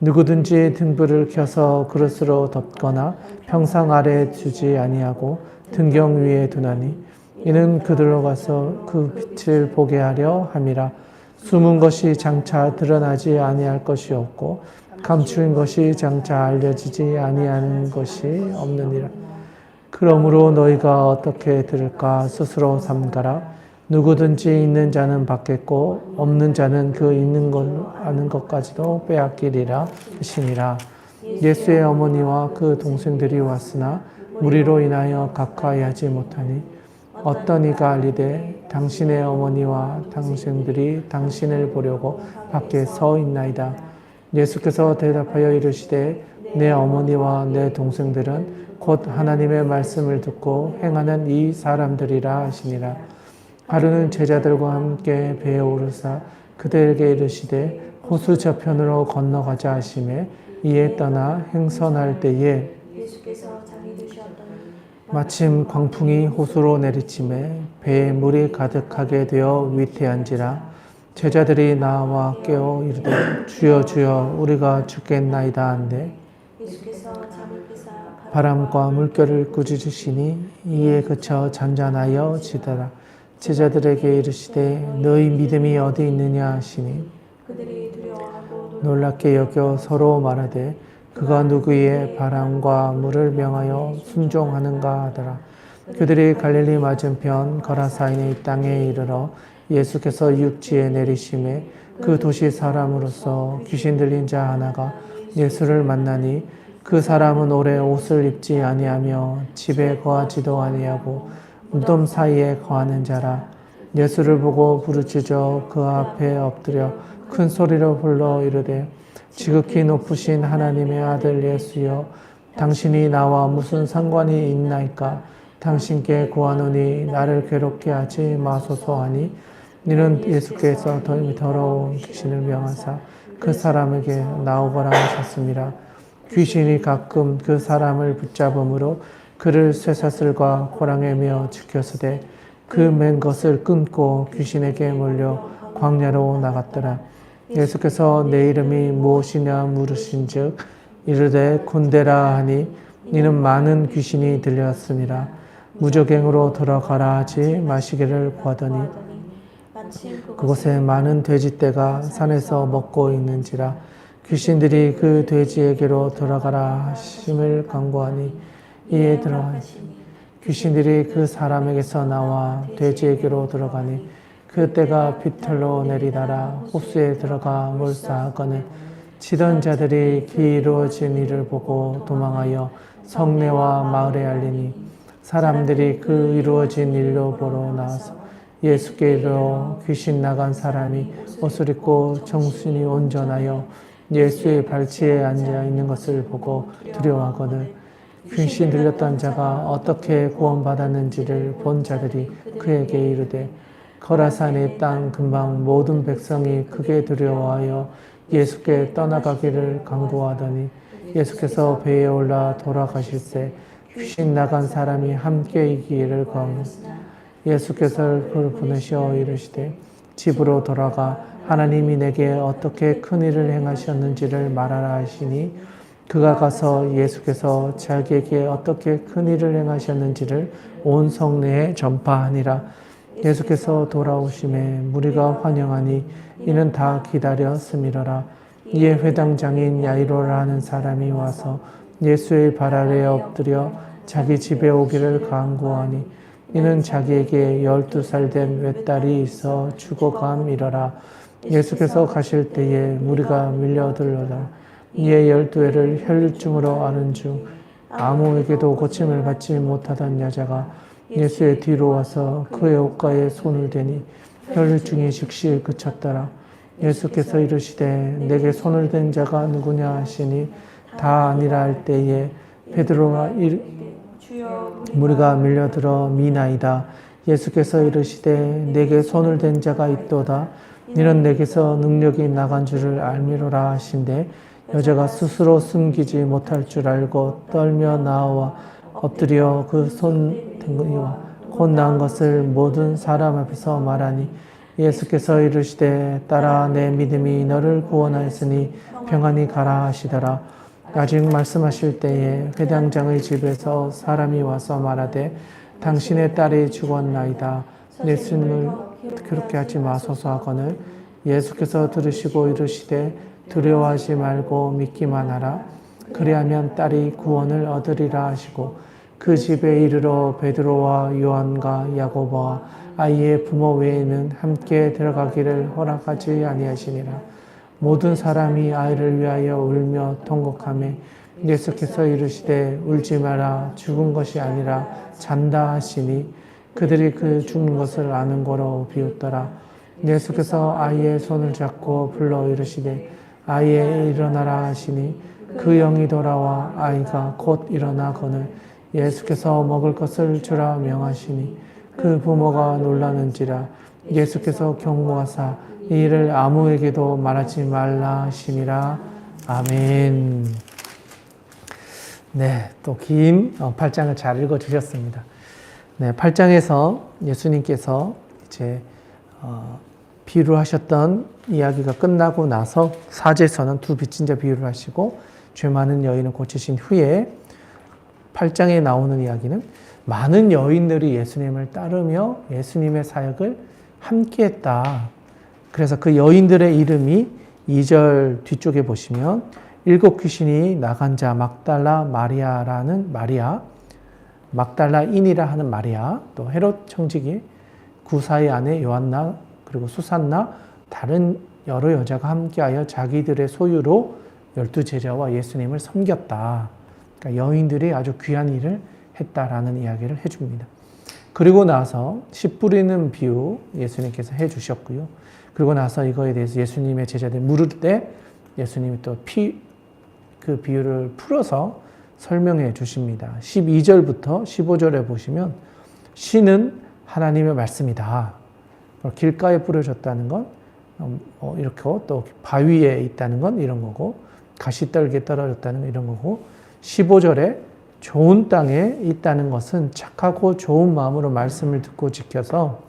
누구든지 등불을 켜서 그릇으로 덮거나 평상 아래에 두지 아니하고 등경 위에 두나니 이는 그들로 가서 그 빛을 보게 하려 함이라. 숨은 것이 장차 드러나지 아니할 것이 없고 감추인 것이 장차 알려지지 아니하는 것이 없느니라. 그러므로 너희가 어떻게 들을까 스스로 삼가라. 누구든지 있는 자는 받겠고 없는 자는 그 있는 것 아는 것까지도 빼앗기리라 하시니라. 예수의 어머니와 그 동생들이 왔으나 무리로 인하여 가까이 하지 못하니 어떤 이가 알리되 당신의 어머니와 동생들이 당신을 보려고 밖에 서 있나이다. 예수께서 대답하여 이르시되 내 어머니와 내 동생들은 곧 하나님의 말씀을 듣고 행하는 이 사람들이라 하시니라. 하루는 제자들과 함께 배에 오르사 그들에게 이르시되 호수 저편으로 건너가자 하시매 이에 떠나 행선할 때에 예수께서 잠이 드셨더니 마침 광풍이 호수로 내리침에 배에 물이 가득하게 되어 위태한지라. 제자들이 나와 깨어 이르되 주여 주여 우리가 죽겠나이다 한데 예수께서 잠을 깨사 바람과 물결을 꾸짖으시니 이에 그쳐 잔잔하여 지더라. 제자들에게 이르시되 너희 믿음이 어디 있느냐 하시니 그들이 두려워하고 놀랍게 여겨 서로 말하되 그가 누구의 바람과 물을 명하여 순종하는가 하더라. 그들이 갈릴리 맞은편 거라사인의 땅에 이르러 예수께서 육지에 내리심에 그 도시 사람으로서 귀신 들린 자 하나가 예수를 만나니 그 사람은 오래 옷을 입지 아니하며 집에 거하지도 아니하고 무덤 사이에 거하는 자라. 예수를 보고 부르짖어 그 앞에 엎드려 큰 소리로 불러 이르되 지극히 높으신 하나님의 아들 예수여 당신이 나와 무슨 상관이 있나이까. 당신께 구하노니 나를 괴롭게 하지 마소서 하니 이는 예수께서 더러운 귀신을 명하사 그 사람에게 나오거라 하셨습니다. 귀신이 가끔 그 사람을 붙잡음으로 그를 쇠사슬과 고랑에 메어 지켰으되 그 맨 것을 끊고 귀신에게 몰려 광야로 나갔더라. 예수께서 내 이름이 무엇이냐 물으신즉 이르되 곤대라 하니 이는 많은 귀신이 들렸습니다. 무저갱으로 들어가라 하지 마시기를 구하더니 그곳에 많은 돼지떼가 산에서 먹고 있는지라. 귀신들이 그 돼지에게로 들어가라 하심을 간구하니 이에 들어가니 귀신들이 그 사람에게서 나와 돼지에게로 들어가니 그 떼가 비틀로 내리다라 호수에 들어가 몰사하거늘 치던 자들이 기 이루어진 일을 보고 도망하여 성내와 마을에 알리니 사람들이 그 이루어진 일로 보러 나와서 예수께 이르러 귀신 나간 사람이 옷을 입고 정신이 온전하여 예수의 발치에 앉아 있는 것을 보고 두려워하거늘 귀신 들렸던 자가 어떻게 구원받았는지를 본 자들이 그에게 이르되 거라산의 땅 근방 모든 백성이 크게 두려워하여 예수께 떠나가기를 간구하더니 예수께서 배에 올라 돌아가실새 귀신 나간 사람이 함께 있기를 구하였으나 예수께서 그를 보내시어 이르시되 집으로 돌아가 하나님이 내게 어떻게 큰 일을 행하셨는지를 말하라 하시니 그가 가서 예수께서 자기에게 어떻게 큰 일을 행하셨는지를 온 성내에 전파하니라. 예수께서 돌아오심에 무리가 환영하니 이는 다 기다렸음이로라. 이에 회당장인 야이로라 하는 사람이 와서 예수의 발 아래에 엎드려 자기 집에 오기를 간구하니 이는 자기에게 12살 된 외딸이 있어 죽어감이러라. 예수께서 가실 때에 무리가 밀려들어다. 이에 12회를 혈류증으로 앓은 중 아무에게도 고침을 받지 못하던 여자가 예수의 뒤로 와서 그의 옷가에 손을 대니 혈류증이 즉시 그쳤더라. 예수께서 이르시되 내게 손을 댄 자가 누구냐 하시니 다 아니라 할 때에 베드로가 무리가 밀려들어 미나이다. 예수께서 이르시되 내게 손을 댄 자가 있도다. 이는 내게서 능력이 나간 줄을 알미로라 하신대 여자가 스스로 숨기지 못할 줄 알고 떨며 나와 엎드려 그 손 댄 이와 곧 나은 것을 모든 사람 앞에서 말하니 예수께서 이르시되 딸아 내 믿음이 너를 구원하였으니 평안히 가라 하시더라. 아직 말씀하실 때에 회당장의 집에서 사람이 와서 말하되 당신의 딸이 죽었나이다. 예수님을 그렇게 하지 마소서 하거늘 예수께서 들으시고 이르시되 두려워하지 말고 믿기만 하라. 그리하면 딸이 구원을 얻으리라 하시고 그 집에 이르러 베드로와 요한과 야고보와 아이의 부모 외에는 함께 들어가기를 허락하지 아니하시니라. 모든 사람이 아이를 위하여 울며 통곡하며 예수께서 이르시되 울지 마라. 죽은 것이 아니라 잔다 하시니 그들이 그 죽는 것을 아는 거로 비웃더라. 예수께서 아이의 손을 잡고 불러 이르시되 아이에 일어나라 하시니 그 영이 돌아와 아이가 곧 일어나거늘 예수께서 먹을 것을 주라 명하시니 그 부모가 놀라는지라. 예수께서 경고하사 이 일을 아무에게도 말하지 말라 하시니라. 아멘. 네, 또 긴 8장을 잘 읽어주셨습니다. 네, 8장에서 예수님께서 이제 비유를 하셨던 이야기가 끝나고 나서 4절에서는 두 빚진 자 비유를 하시고 죄 많은 여인을 고치신 후에 8장에 나오는 이야기는 많은 여인들이 예수님을 따르며 예수님의 사역을 함께했다. 그래서 그 여인들의 이름이 2절 뒤쪽에 보시면 7 귀신이 나간 자 막달라 마리아라는 마리아, 막달라인이라 하는 마리아, 또 헤롯 청지기, 구사의 아내 요한나, 그리고 수산나, 다른 여러 여자가 함께하여 자기들의 소유로 12제자와 예수님을 섬겼다. 그러니까 여인들이 아주 귀한 일을 했다라는 이야기를 해줍니다. 그리고 나서 씨 뿌리는 비유 예수님께서 해주셨고요. 그리고 나서 이거에 대해서 예수님의 제자들이 물을 때 예수님이 또 그 비유를 풀어서 설명해 주십니다. 12절부터 15절에 보시면 씨는 하나님의 말씀이다. 길가에 뿌려졌다는 건 이렇게 또 바위에 있다는 건 이런 거고 가시떨기에 떨어졌다는 건 이런 거고 15절에 좋은 땅에 있다는 것은 착하고 좋은 마음으로 말씀을 듣고 지켜서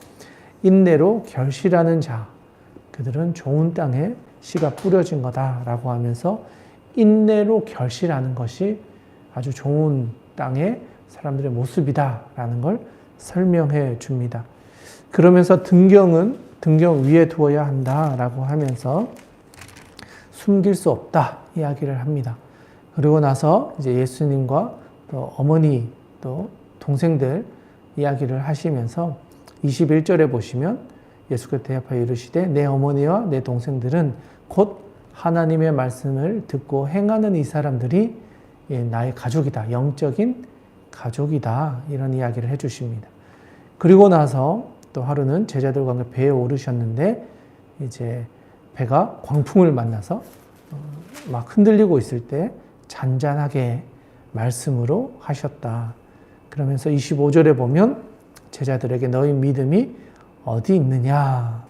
인내로 결실하는 자, 그들은 좋은 땅에 씨가 뿌려진 거다라고 하면서 인내로 결실하는 것이 아주 좋은 땅의 사람들의 모습이다라는 걸 설명해 줍니다. 그러면서 등경은 등경 위에 두어야 한다라고 하면서 숨길 수 없다 이야기를 합니다. 그리고 나서 이제 예수님과 또 어머니 또 동생들 이야기를 하시면서 21절에 보시면 예수께서 대답하여 이르시되 내 어머니와 내 동생들은 곧 하나님의 말씀을 듣고 행하는 이 사람들이 나의 가족이다. 영적인 가족이다. 이런 이야기를 해주십니다. 그리고 나서 또 하루는 제자들과 함께 배에 오르셨는데 이제 배가 광풍을 만나서 막 흔들리고 있을 때 잔잔하게 말씀으로 하셨다. 그러면서 25절에 보면 제자들에게 너희 믿음이 어디 있느냐라고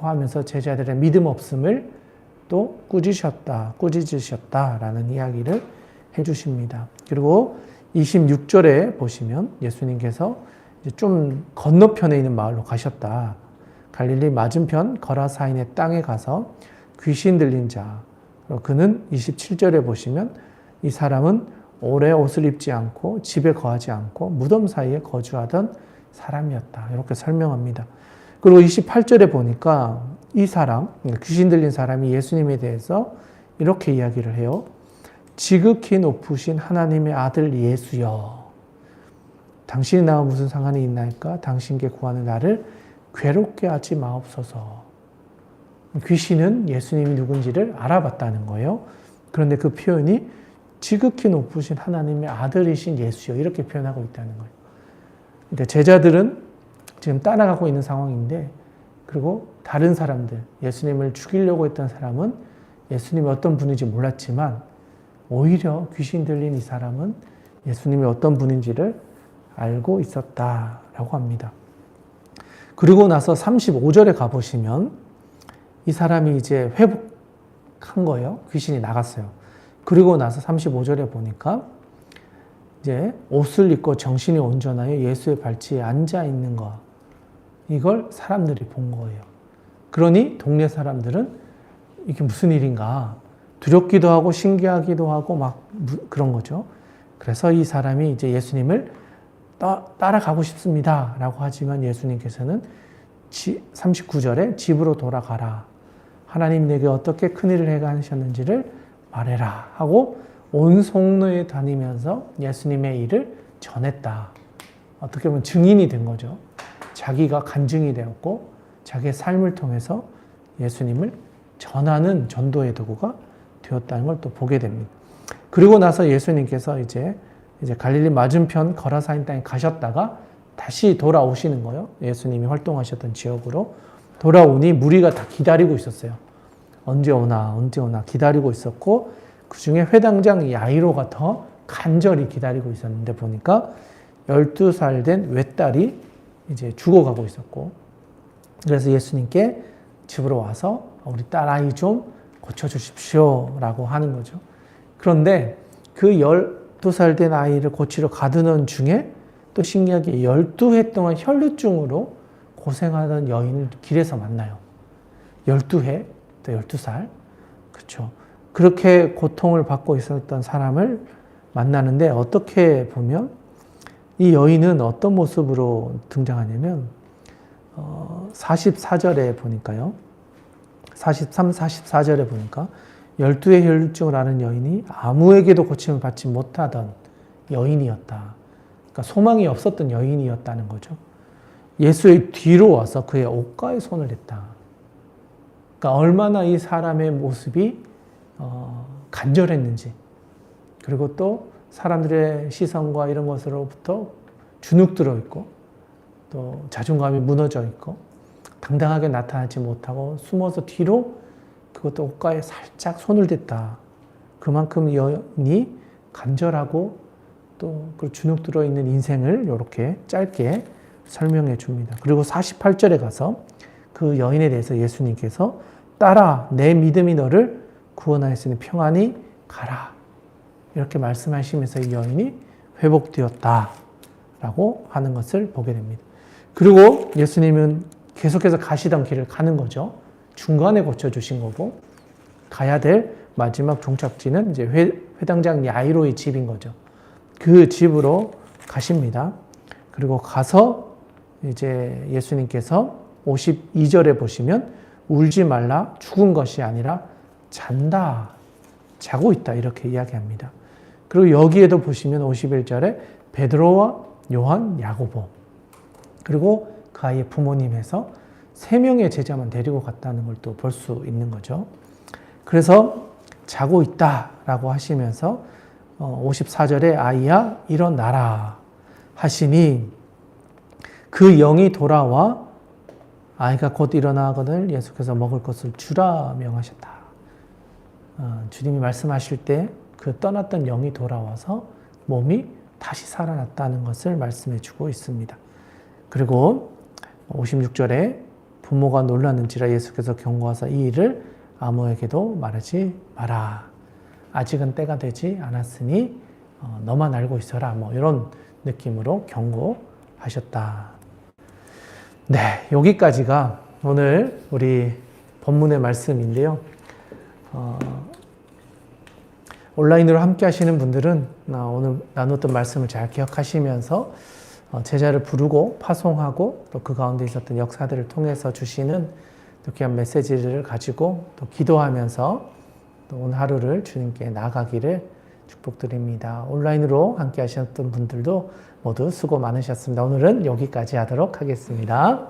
하면서 제자들의 믿음 없음을 또 꾸짖으셨다라는 이야기를 해주십니다. 그리고 26절에 보시면 예수님께서 이제 좀 건너편에 있는 마을로 가셨다. 갈릴리 맞은편 거라사인의 땅에 가서 귀신 들린 자. 그는 27절에 보시면 이 사람은 오래 옷을 입지 않고 집에 거하지 않고 무덤 사이에 거주하던 사람이었다. 이렇게 설명합니다. 그리고 28절에 보니까 이 사람, 귀신 들린 사람이 예수님에 대해서 이렇게 이야기를 해요. 지극히 높으신 하나님의 아들 예수여. 당신이 나와 무슨 상관이 있나이까? 당신께 구하는 나를 괴롭게 하지 마옵소서. 귀신은 예수님이 누군지를 알아봤다는 거예요. 그런데 그 표현이 지극히 높으신 하나님의 아들이신 예수여 이렇게 표현하고 있다는 거예요. 그러니까 제자들은 지금 따라가고 있는 상황인데 그리고 다른 사람들, 예수님을 죽이려고 했던 사람은 예수님이 어떤 분인지 몰랐지만 오히려 귀신 들린 이 사람은 예수님이 어떤 분인지를 알고 있었다라고 합니다. 그리고 나서 35절에 가보시면 이 사람이 이제 회복한 거예요. 귀신이 나갔어요. 그리고 나서 35절에 보니까 이제 옷을 입고 정신이 온전하여 예수의 발치에 앉아 있는 거. 이걸 사람들이 본 거예요. 그러니 동네 사람들은 이게 무슨 일인가 두렵기도 하고 신기하기도 하고 막 그런 거죠. 그래서 이 사람이 이제 예수님을 따라가고 싶습니다 라고 하지만 예수님께서는 39절에 집으로 돌아가라. 하나님 내게 어떻게 큰일을 행하셨는지를 말해라 하고 온 성로에 다니면서 예수님의 일을 전했다. 어떻게 보면 증인이 된 거죠. 자기가 간증이 되었고 자기의 삶을 통해서 예수님을 전하는 전도의 도구가 되었다는 걸 또 보게 됩니다. 그리고 나서 예수님께서 이제 갈릴리 맞은편 거라사인 땅에 가셨다가 다시 돌아오시는 거예요. 예수님이 활동하셨던 지역으로 돌아오니 무리가 다 기다리고 있었어요. 언제 오나 기다리고 있었고 그 중에 회당장 야이로가 더 간절히 기다리고 있었는데 보니까 12살 된 외딸이 이제 죽어가고 있었고 그래서 예수님께 집으로 와서 우리 딸 아이 좀 고쳐주십시오 라고 하는 거죠. 그런데 그 12살 된 아이를 고치러 가두는 중에 또 신기하게 12해 동안 혈루증으로 고생하던 여인을 길에서 만나요. 12해, 또 12살. 그렇죠. 그렇게 고통을 받고 있었던 사람을 만나는데 어떻게 보면 이 여인은 어떤 모습으로 등장하냐면 44절에 보니까요. 43, 44절에 보니까 12의 혈루증을 앓은 여인이 아무에게도 고침을 받지 못하던 여인이었다. 그러니까 소망이 없었던 여인이었다는 거죠. 예수의 뒤로 와서 그의 옷가에 손을 댔다. 그러니까 얼마나 이 사람의 모습이 간절했는지 그리고 또 사람들의 시선과 이런 것으로부터 주눅들어 있고 또 자존감이 무너져 있고 당당하게 나타나지 못하고 숨어서 뒤로 그것도 옷가에 살짝 손을 댔다. 그만큼 여인이 간절하고 또 그 주눅 들어 있는 인생을 이렇게 짧게 설명해 줍니다. 그리고 48절에 가서 그 여인에 대해서 예수님께서 딸아 내 믿음이 너를 구원하였으니 평안히 가라. 이렇게 말씀하시면서 이 여인이 회복되었다라고 하는 것을 보게 됩니다. 그리고 예수님은 계속해서 가시던 길을 가는 거죠. 중간에 고쳐주신 거고 가야 될 마지막 종착지는 이제 회당장 야이로의 집인 거죠. 그 집으로 가십니다. 그리고 가서 이제 예수님께서 52절에 보시면 울지 말라 죽은 것이 아니라 잔다 자고 있다 이렇게 이야기합니다. 그리고 여기에도 보시면 51절에 베드로와 요한, 야고보 그리고 그 아이의 부모님에서 3명의 제자만 데리고 갔다는 걸 또 볼 수 있는 거죠. 그래서 자고 있다라고 하시면서 54절에 아이야 일어나라 하시니 그 영이 돌아와 아이가 곧 일어나거늘 예수께서 먹을 것을 주라 명하셨다. 주님이 말씀하실 때 그 떠났던 영이 돌아와서 몸이 다시 살아났다는 것을 말씀해 주고 있습니다. 그리고 56절에 부모가 놀랐는지라 예수께서 경고하사 이 일을 아무에게도 말하지 마라. 아직은 때가 되지 않았으니 너만 알고 있어라. 뭐 이런 느낌으로 경고하셨다. 네, 여기까지가 오늘 우리 본문의 말씀인데요. 온라인으로 함께 하시는 분들은 오늘 나눴던 말씀을 잘 기억하시면서 제자를 부르고 파송하고 또 그 가운데 있었던 역사들을 통해서 주시는 또 귀한 메시지를 가지고 또 기도하면서 또 오늘 하루를 주님께 나아가기를 축복드립니다. 온라인으로 함께 하셨던 분들도 모두 수고 많으셨습니다. 오늘은 여기까지 하도록 하겠습니다.